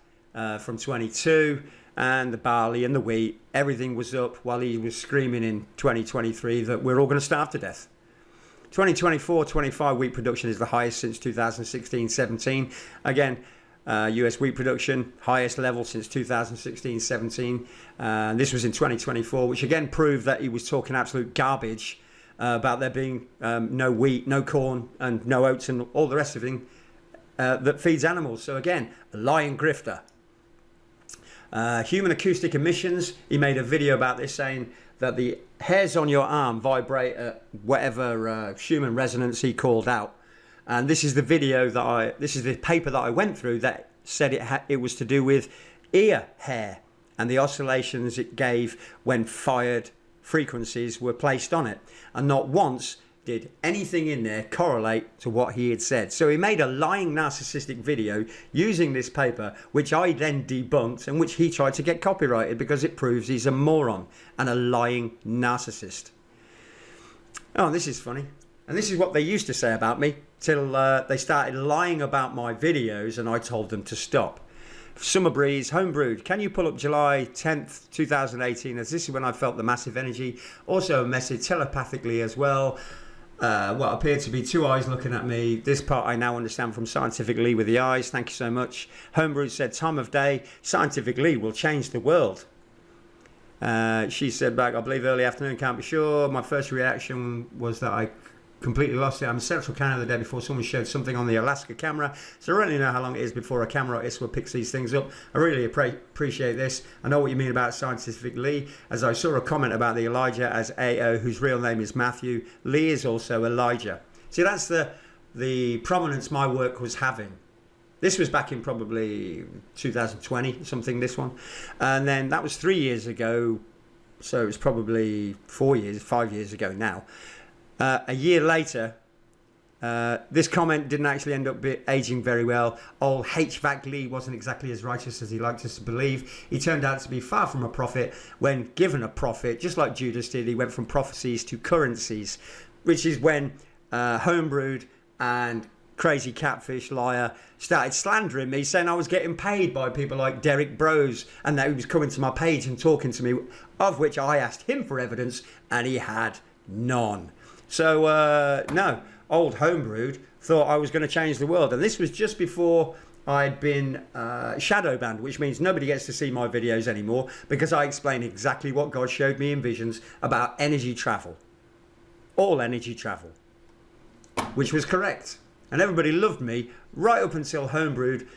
from 22, and the barley and the wheat, everything was up, while he was screaming in 2023 that we're all going to starve to death. 2024-25 wheat production is the highest since 2016-17. Again, US wheat production, highest level since 2016-17. This was in 2024, which again proved that he was talking absolute garbage about there being no wheat, no corn, and no oats, and all the rest of everything that feeds animals. So again, a lying grifter. Human acoustic emissions. He made a video about this, saying that the hairs on your arm vibrate at whatever human resonance he called out. And this is the video that this is the paper that I went through that said it was to do with ear hair and the oscillations it gave when fired frequencies were placed on it. And not once did anything in there correlate to what he had said. So he made a lying narcissistic video using this paper, which I then debunked, and which he tried to get copyrighted because it proves he's a moron and a lying narcissist. Oh, this is funny. And this is what they used to say about me till they started lying about my videos and I told them to stop. Summer Breeze, Homebrewed. Can you pull up July 10th, 2018, as this is when I felt the massive energy. Also a message telepathically as well. What appeared to be 2 eyes looking at me. This part I now understand from Scentific Lee with the eyes. Thank you so much. Homebrewed said, time of day, Scentific Lee will change the world. She said back, I believe early afternoon, can't be sure. My first reaction was that I completely lost it. I'm in Central Canada the day before someone showed something on the Alaska camera, so I really know how long it is before a camera or ISWA picks these things up. I really appreciate this. I know what you mean about Scentific Lee, as I saw a comment about the Elijah as AO, whose real name is Matthew. Lee is also Elijah. See, that's the prominence my work was having. This was back in probably 2020, something, this one. And then that was 3 years ago, so it was probably 5 years ago now. A year later, this comment didn't actually end up aging very well. Old HVAC Lee wasn't exactly as righteous as he liked us to believe. He turned out to be far from a prophet. When given a prophet, just like Judas did, he went from prophecies to currencies, which is when Homebrewed and Crazy Catfish Liar started slandering me, saying I was getting paid by people like Derek Bros, and that he was coming to my page and talking to me, of which I asked him for evidence, and he had none. So, no, old Homebrewed thought I was going to change the world. And this was just before I'd been shadow banned, which means nobody gets to see my videos anymore, because I explain exactly what God showed me in visions about energy travel. All energy travel. Which was correct. And everybody loved me right up until Homebrewed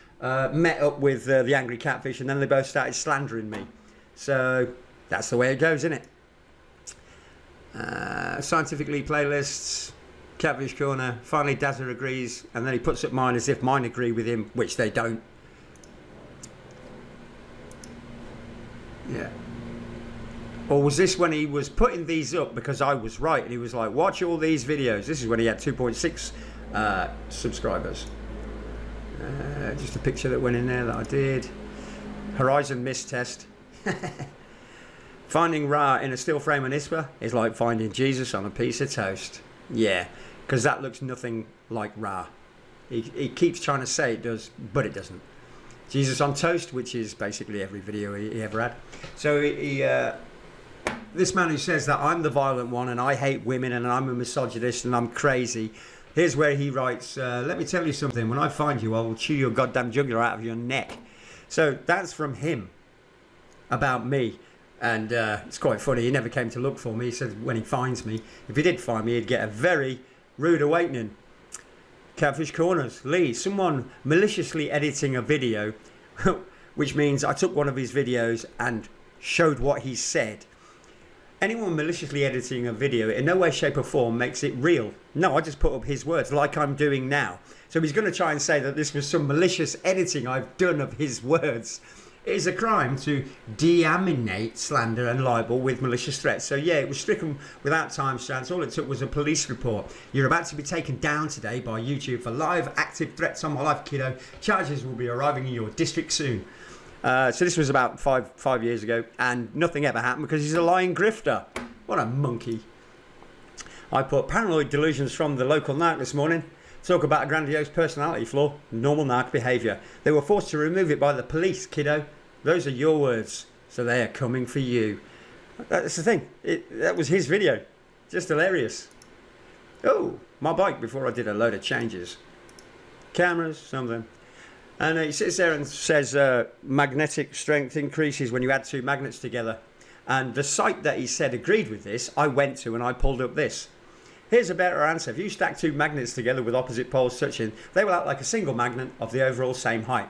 met up with the Angry Catfish, and then they both started slandering me. So, that's the way it goes, isn't it? Scentific Lee playlists, Catfish Corner, finally Dazza agrees, and then he puts up mine as if mine agree with him, which they don't. Or was this when he was putting these up because I was right and he was like, watch all these videos? This is when he had 2.6 subscribers. Just a picture that went in there that I did. Horizon mist test. Finding Ra in a still frame on ISPA is like finding Jesus on a piece of toast. Yeah, because that looks nothing like Ra. He keeps trying to say it does, but it doesn't. Jesus on toast, which is basically every video he ever had. So this man who says that I'm the violent one and I hate women and I'm a misogynist and I'm crazy. Here's where he writes, let me tell you something. When I find you, I will chew your goddamn jugular out of your neck. So that's from him about me. And it's quite funny. He never came to look for me. He said when he finds me, if he did find me, he'd get a very rude awakening. Catfish Corners. Lee, someone maliciously editing a video, which means I took one of his videos and showed what he said. Anyone maliciously editing a video in no way, shape or form makes it real. No, I just put up his words like I'm doing now. So he's going to try and say that this was some malicious editing I've done of his words. It is a crime to deaminate slander and libel with malicious threats. So yeah, it was stricken without timestamps. All it took was a police report. You're about to be taken down today by YouTube for live active threats on my life, kiddo. Charges will be arriving in your district soon. So this was about five years ago, and nothing ever happened because he's a lying grifter. What a monkey. I put paranoid delusions from the local narc this morning. Talk about a grandiose personality flaw, normal narc behaviour. They were forced to remove it by the police, kiddo. Those are your words, so they are coming for you. That's the thing. That was his video. Just hilarious. Oh, my bike before I did a load of changes. Cameras, something. And he sits there and says magnetic strength increases when you add two magnets together. And the site that he said agreed with this, I went to and I pulled up this. Here's a better answer. If you stack two magnets together with opposite poles touching, they will act like a single magnet of the overall same height.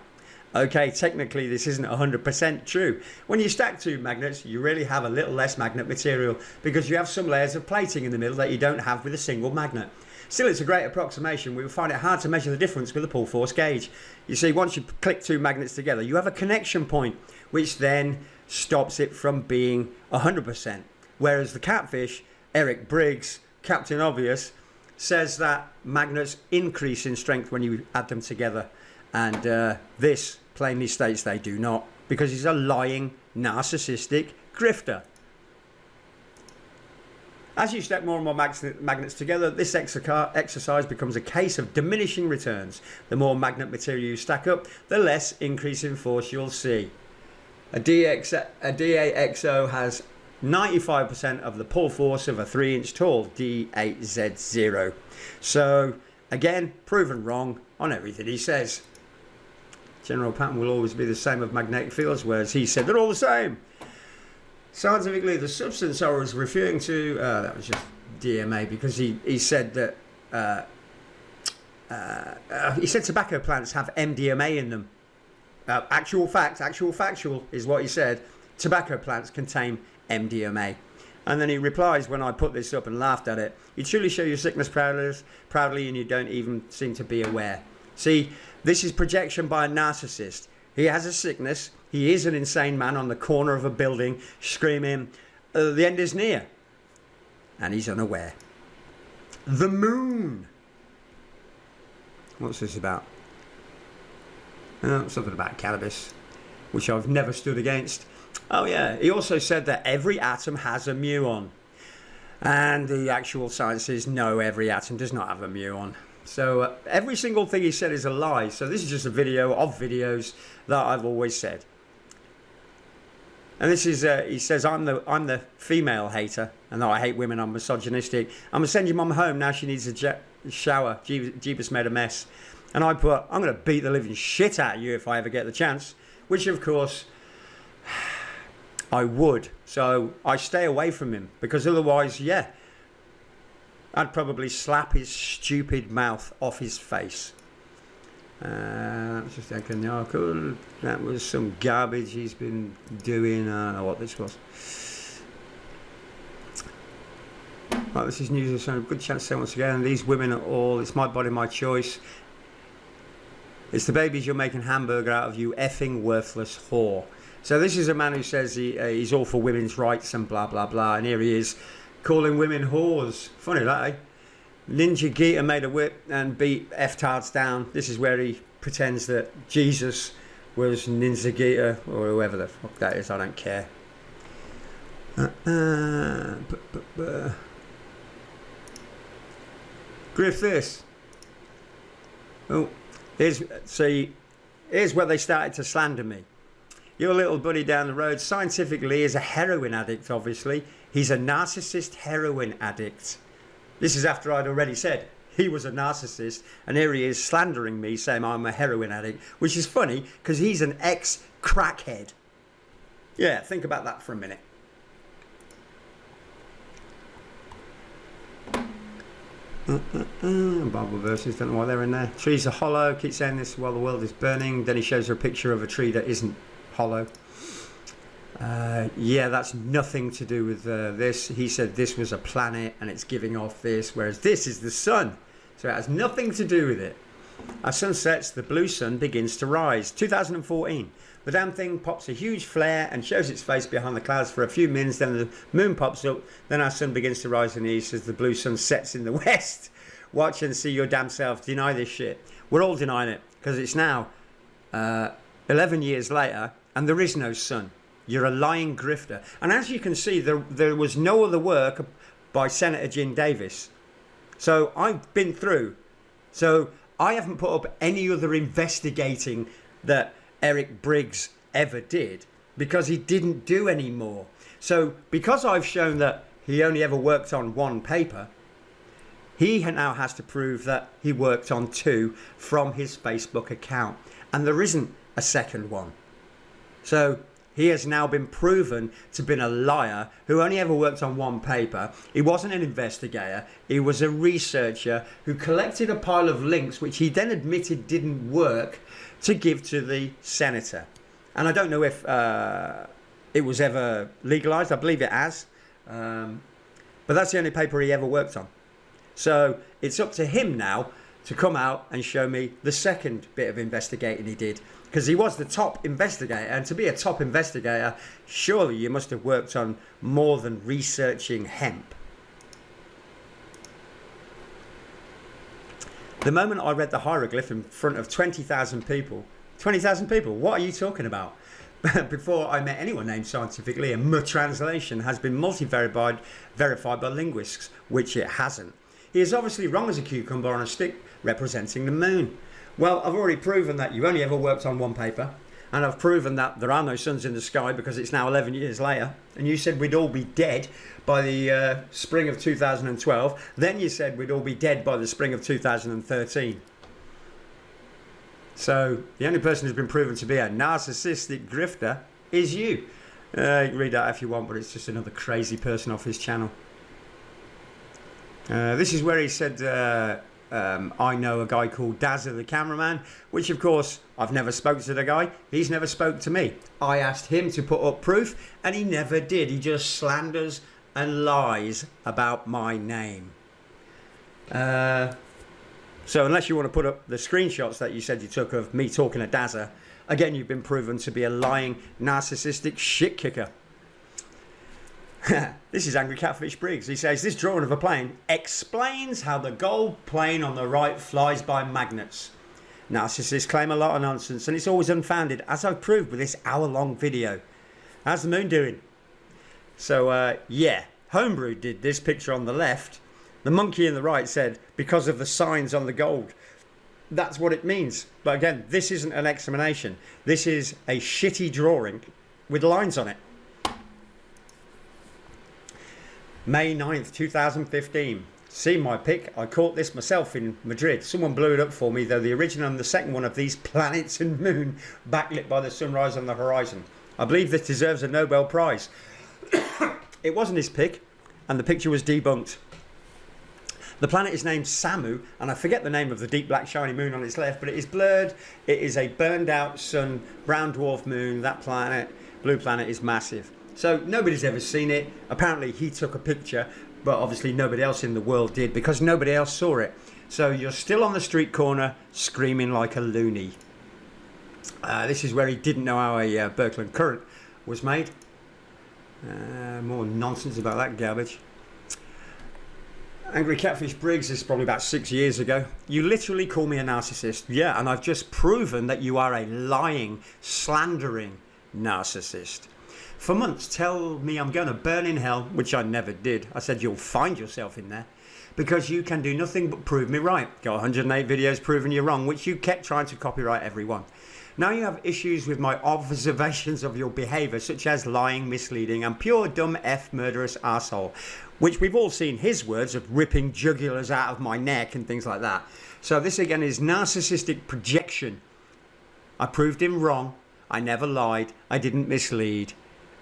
Okay, technically this isn't 100% true. When you stack two magnets, you really have a little less magnet material because you have some layers of plating in the middle that you don't have with a single magnet. Still, it's a great approximation. We will find it hard to measure the difference with a pull force gauge. You see, once you click two magnets together, you have a connection point, which then stops it from being 100%. Whereas the Catfish, Eric Briggs, Captain Obvious, says that magnets increase in strength when you add them together. And this plainly states they do not, because he's a lying, narcissistic grifter. As you stack more and more magnets together, this exercise becomes a case of diminishing returns. The more magnet material you stack up, the less increase in force you'll see. A DAXO has 95% of the pull force of a 3-inch tall D8Z0. So, again, proven wrong on everything he says. General pattern will always be the same of magnetic fields, whereas he said they're all the same. Scientifically, the substance I was referring to, that was just DMA, because he said that he said tobacco plants have MDMA in them. Actual factual is what he said. Tobacco plants contain MDMA. And then he replies when I put this up and laughed at it, you truly show your sickness proudly and you don't even seem to be aware. See, this is projection by a narcissist. He has a sickness. He is an insane man on the corner of a building screaming, the end is near. And he's unaware. The moon. What's this about? Something about cannabis, which I've never stood against. Oh yeah, he also said that every atom has a muon. And the actual science is no, every atom does not have a muon. So every single thing he said is a lie. So this is just a video of videos that I've always said. And this is, he says, I'm the female hater, and though I hate women, I'm misogynistic. I'm going to send your mum home, now she needs a shower. Jeebus made a mess. And I put, I'm going to beat the living shit out of you if I ever get the chance. Which, of course, I would. So I stay away from him, because otherwise, yeah, I'd probably slap his stupid mouth off his face. That's just echoing the article. That was some garbage he's been doing. I don't know what this was. Right, this is news. So good chance to say once again, these women are all, it's my body, my choice. It's the babies you're making hamburger out of, you effing worthless whore. So this is a man who says he's all for women's rights and blah, blah, blah. And here he is calling women whores. Funny that, eh? Ninja Gita made a whip and beat F-tards down. This is where he pretends that Jesus was Ninja Gita or whoever the fuck that is. I don't care. Griff this. Oh, here's where they started to slander me. Your little buddy down the road, Scentific Lee, is a heroin addict, obviously. He's a narcissist heroin addict. This is after I'd already said he was a narcissist, and here he is slandering me, saying I'm a heroin addict, which is funny because he's an ex-crackhead. Yeah, think about that for a minute. Bible verses, don't know why they're in there. Trees are hollow, keep saying this while the world is burning. Then he shows her a picture of a tree that isn't hollow. Yeah, that's nothing to do with this. He said this was a planet and it's giving off this, whereas this is the sun. So it has nothing to do with it. As sun sets, the blue sun begins to rise. 2014. The damn thing pops a huge flare and shows its face behind the clouds for a few minutes. Then the moon pops up. Then our sun begins to rise in the east as the blue sun sets in the west. Watch and see your damn self deny this shit. We're all denying it because it's now 11 years later and there is no sun. You're a lying grifter. And as you can see, there was no other work by Senator Jim Davis. So I've been through. So I haven't put up any other investigating that Eric Briggs ever did because he didn't do any more. So because I've shown that he only ever worked on one paper, he now has to prove that he worked on two from his Facebook account. And there isn't a second one. So he has now been proven to have been a liar who only ever worked on one paper. He wasn't an investigator. He was a researcher who collected a pile of links, which he then admitted didn't work, to give to the senator. And I don't know if it was ever legalized. I believe it has. But that's the only paper he ever worked on. So it's up to him now to come out and show me the second bit of investigating he did. Because he was the top investigator, and to be a top investigator, surely you must have worked on more than researching hemp. The moment I read the hieroglyph in front of 20,000 people, 20,000 people, what are you talking about? Before I met anyone named Scentific Lee, and my translation has been verified by linguists, which it hasn't. He is obviously wrong as a cucumber on a stick representing the moon. Well, I've already proven that you only ever worked on one paper, and I've proven that there are no suns in the sky because it's now 11 years later, and you said we'd all be dead by the spring of 2012. Then you said we'd all be dead by the spring of 2013. So the only person who's been proven to be a narcissistic grifter is you. You can read that if you want, but it's just another crazy person off his channel. This is where he said, I know a guy called Dazza the cameraman, which of course I've never spoken to the guy. He's never spoke to me. I asked him to put up proof and he never did. He just slanders and lies about my name. So unless you want to put up the screenshots that you said you took of me talking to Dazza, again, you've been proven to be a lying, narcissistic shit kicker. This is Angry Catfish Briggs. He says, this drawing of a plane explains how the gold plane on the right flies by magnets. Narcissists claim a lot of nonsense and it's always unfounded, as I've proved with this hour-long video. How's the moon doing? So, yeah, Homebrew did this picture on the left. The monkey in the right said, because of the signs on the gold. That's what it means. But again, this isn't an explanation. This is a shitty drawing with lines on it. May 9th, 2015. See my pic? I caught this myself in Madrid. Someone blew it up for me, though the original and the second one of these planets and moon backlit by the sunrise on the horizon. I believe this deserves a Nobel Prize. It wasn't his pic, and the picture was debunked. The planet is named Samu, and I forget the name of the deep black shiny moon on its left, but it is blurred. It is a burned out sun, brown dwarf moon. That planet, blue planet, is massive. So nobody's ever seen it. Apparently he took a picture, but obviously nobody else in the world did because nobody else saw it. So you're still on the street corner screaming like a loony. This is where he didn't know how a Birkeland current was made. More nonsense about that garbage. Angry Catfish Briggs is probably about 6 years ago. You literally call me a narcissist. Yeah, and I've just proven that you are a lying, slandering narcissist. For months, tell me I'm going to burn in hell, which I never did. I said you'll find yourself in there because you can do nothing but prove me right. Got 108 videos proving you wrong, which you kept trying to copyright every one. Now you have issues with my observations of your behaviour, such as lying, misleading, and pure dumb F murderous arsehole, which we've all seen his words of ripping jugulars out of my neck and things like that. So this again is narcissistic projection. I proved him wrong. I never lied. I didn't mislead.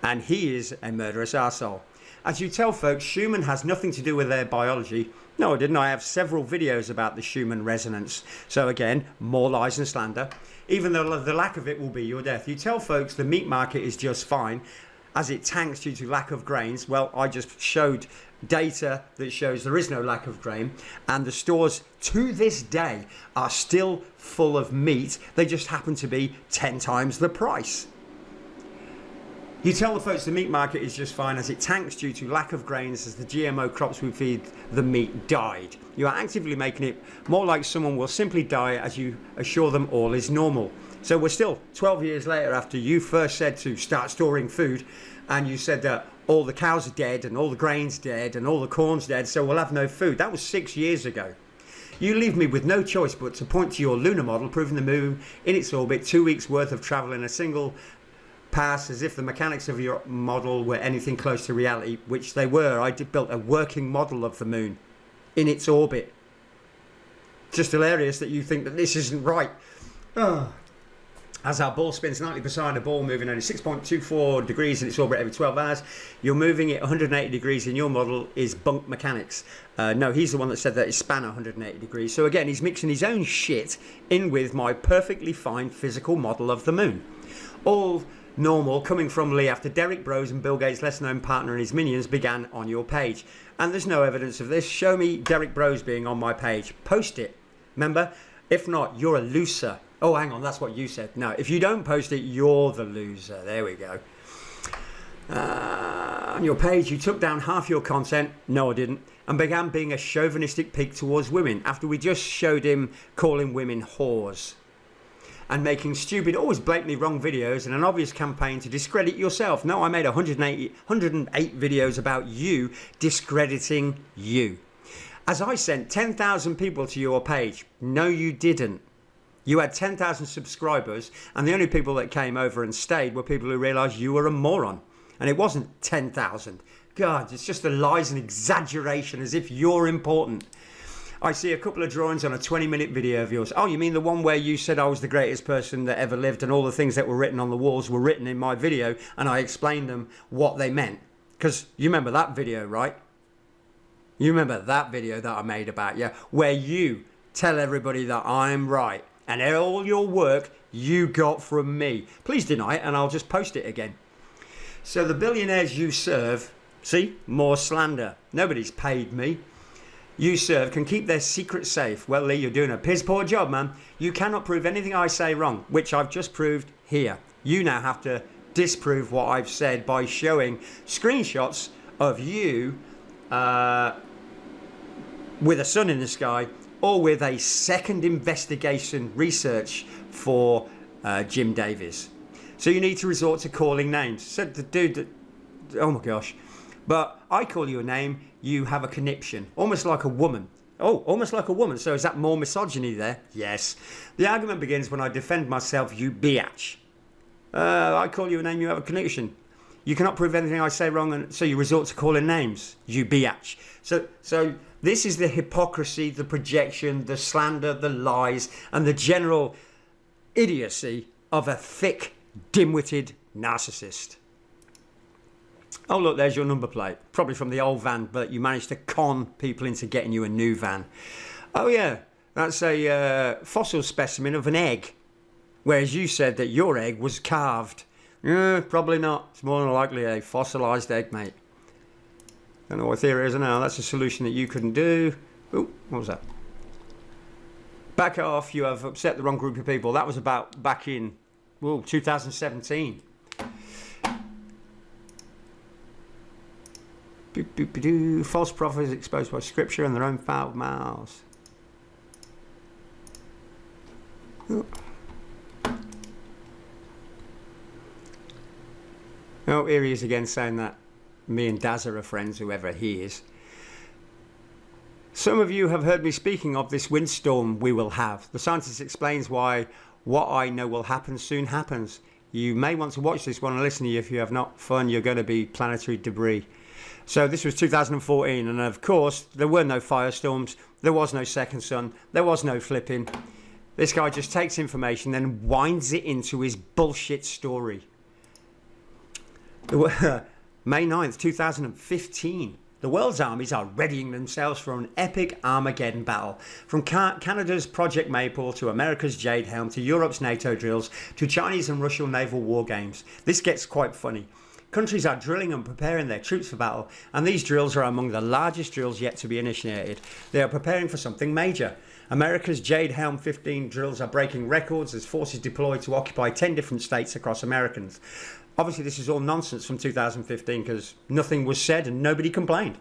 And he is a murderous arsehole. As you tell folks, Schumann has nothing to do with their biology. No, I didn't. I have several videos about the Schumann resonance. So again, more lies and slander. Even though the lack of it will be your death. You tell folks the meat market is just fine as it tanks due to lack of grains. Well, I just showed data that shows there is no lack of grain, and the stores to this day are still full of meat. They just happen to be 10 times the price. You tell the folks the meat market is just fine as it tanks due to lack of grains as the GMO crops we feed the meat died. You are actively making it more like someone will simply die as you assure them all is normal. So we're still 12 years later after you first said to start storing food, and you said that all the cows are dead and all the grain's dead and all the corn's dead, so we'll have no food. That was 6 years ago. You leave me with no choice but to point to your lunar model proving the moon in its orbit, 2 weeks worth of travel in a single pass, as if the mechanics of your model were anything close to reality, which they were. I built a working model of the moon in its orbit. Just hilarious that you think that this isn't right. As our ball spins nightly beside a ball moving only 6.24 degrees in its orbit every 12 hours, you're moving it 180 degrees in your model is bunk mechanics. No, he's the one that said that it span 180 degrees. So again, he's mixing his own shit in with my perfectly fine physical model of the moon. All normal coming from Lee after Derek Bros and Bill Gates' less known partner and his minions began on your page. And there's no evidence of this. Show me Derek Bros being on my page. Post it. Remember? If not, you're a loser. Oh, hang on, that's what you said. No, if you don't post it, you're the loser. There we go. On your page, you took down half your content. No, I didn't. And began being a chauvinistic pig towards women after we just showed him calling women whores. And making stupid, always blatantly wrong videos in an obvious campaign to discredit yourself. No, I made 108 videos about you discrediting you. As I sent 10,000 people to your page. No, you didn't. You had 10,000 subscribers, and the only people that came over and stayed were people who realised you were a moron. And it wasn't 10,000. God, it's just the lies and exaggeration as if you're important. I see a couple of drawings on a 20-minute video of yours. Oh, you mean the one where you said I was the greatest person that ever lived and all the things that were written on the walls were written in my video and I explained them what they meant? Because you remember that video, right? You remember that video that I made about you, where you tell everybody that I'm right and all your work you got from me. Please deny it and I'll just post it again. So the billionaires you serve, see, more slander. Nobody's paid me. You serve can keep their secret safe. Well, Lee, you're doing a piss poor job, man. You cannot prove anything I say wrong, which I've just proved here. You now have to disprove what I've said by showing screenshots of you with a sun in the sky or with a second investigation research for Jim Davies. So you need to resort to calling names. Said the dude that, oh my gosh. But I call you a name, you have a conniption, almost like a woman. Oh, almost like a woman. So is that more misogyny there? Yes. The argument begins when I defend myself, you biatch. I call you a name, you have a conniption. You cannot prove anything I say wrong, and so you resort to calling names, you biatch. So this is the hypocrisy, the projection, the slander, the lies, and the general idiocy of a thick, dim-witted narcissist. Oh, look, there's your number plate. Probably from the old van, but you managed to con people into getting you a new van. Oh, yeah, that's a fossil specimen of an egg. Whereas you said that your egg was carved. Probably not. It's more than likely a fossilised egg, mate. Don't know what theory is now. That's a solution that you couldn't do. Oh, what was that? Back off. You have upset the wrong group of people. That was about back in Well, 2017. False prophets exposed by scripture and their own foul mouths. Oh, here he is again saying that me and Daz are friends, whoever he is. Some of you have heard me speaking of this windstorm we will have. The scientist explains why what I know will happen soon happens. You may want to watch this one and listen to you. If you have not fun, you're going to be planetary debris. So this was 2014, and of course, there were no firestorms, there was no second sun, there was no flipping. This guy just takes information, then winds it into his bullshit story. May 9th, 2015. The world's armies are readying themselves for an epic Armageddon battle. From Canada's Project Maple to America's Jade Helm to Europe's NATO drills to Chinese and Russian naval war games. This gets quite funny. Countries are drilling and preparing their troops for battle, and these drills are among the largest drills yet to be initiated. They are preparing for something major. America's Jade Helm 15 drills are breaking records as forces deployed to occupy 10 different states across Americans. Obviously, this is all nonsense from 2015 because nothing was said and nobody complained.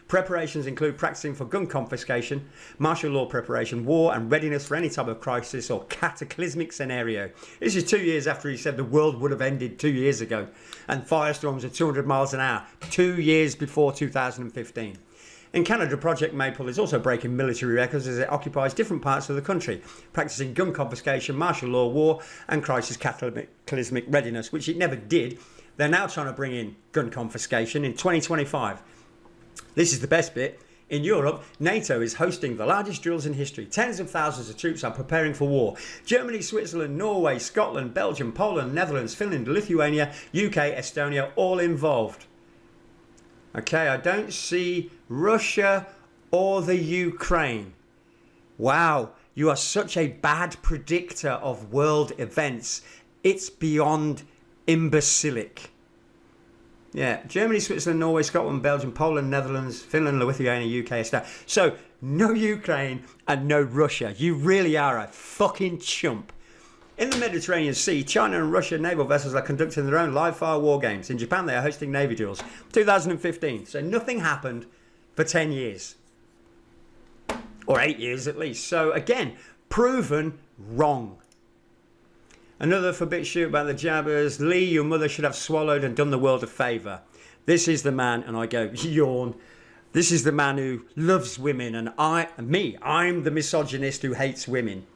Preparations include practicing for gun confiscation, martial law preparation, war and readiness for any type of crisis or cataclysmic scenario. This is 2 years after he said the world would have ended 2 years ago and firestorms at 200 miles an hour, 2 years before 2015. In Canada, Project Maple is also breaking military records as it occupies different parts of the country, practicing gun confiscation, martial law, war and crisis cataclysmic readiness, which it never did. They're now trying to bring in gun confiscation in 2025. This is the best bit. In Europe, NATO is hosting the largest drills in history. Tens of thousands of troops are preparing for war. Germany, Switzerland, Norway, Scotland, Belgium, Poland, Netherlands, Finland, Lithuania, UK, Estonia, all involved. Okay, I don't see Russia or the Ukraine. Wow, you are such a bad predictor of world events. It's beyond imbecilic. Yeah, Germany, Switzerland, Norway, Scotland, Belgium, Poland, Netherlands, Finland, Lithuania, UK, Estonia. So, no Ukraine and no Russia. You really are a fucking chump. In the Mediterranean Sea, China and Russia naval vessels are conducting their own live-fire war games. In Japan, they are hosting navy drills. 2015. So nothing happened for 10 years. Or 8 years at least. So again, proven wrong. Another for BitChute about the jabbers. Lee, your mother should have swallowed and done the world a favour. This is the man, and I go, yawn. This is the man who loves women, and I'm the misogynist who hates women.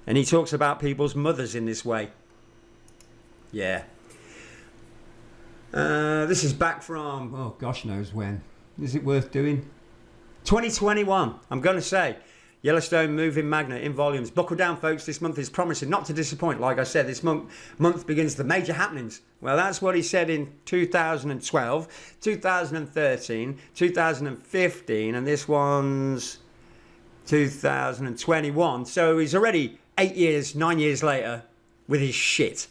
And he talks about people's mothers in this way. Yeah. This is back from, oh gosh knows when. Is it worth doing? 2021, I'm going to say. Yellowstone moving magnet in volumes. Buckle down, folks. This month is promising not to disappoint. Like I said, this month begins the major happenings. Well, that's what he said in 2012, 2013, 2015, and this one's 2021. So he's already 9 years later with his shit.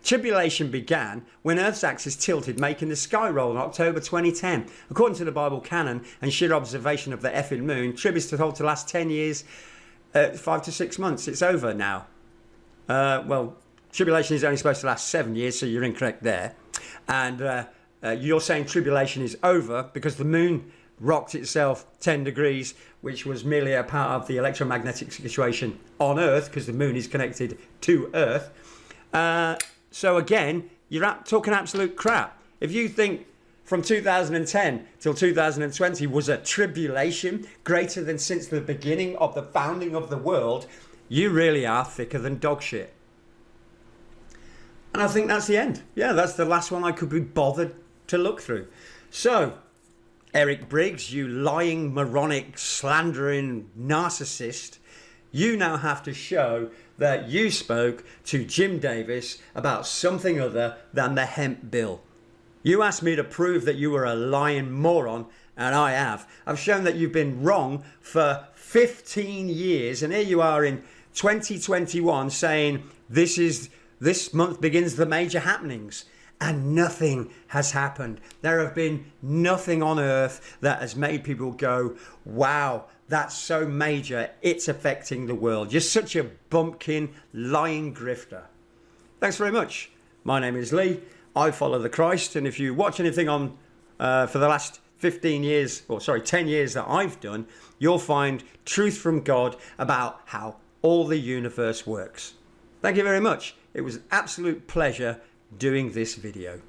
Tribulation began when Earth's axis tilted, making the sky roll in October 2010. According to the Bible canon and sheer observation of the effing moon, trib is told to last 10 years, 5 to 6 months. It's over now. Well, tribulation is only supposed to last 7 years, so you're incorrect there. And you're saying tribulation is over because the moon rocked itself 10 degrees, which was merely a part of the electromagnetic situation on Earth, because the moon is connected to Earth. So again, you're talking absolute crap. If you think from 2010 till 2020 was a tribulation greater than since the beginning of the founding of the world, you really are thicker than dog shit. And I think that's the end. Yeah, that's the last one I could be bothered to look through. So, Eric Briggs, you lying, moronic, slandering narcissist, you now have to show that you spoke to Jim Davis about something other than the hemp bill. You asked me to prove that you were a lying moron, and I have. I've shown that you've been wrong for 15 years, and here you are in 2021 saying this month begins the major happenings. And nothing has happened. There have been nothing on Earth that has made people go, wow, that's so major, it's affecting the world. You're such a bumpkin, lying grifter. Thanks very much. My name is Lee. I follow the Christ, and if you watch anything on for the last 10 years that I've done, you'll find truth from God about how all the universe works. Thank you very much. It was an absolute pleasure doing this video.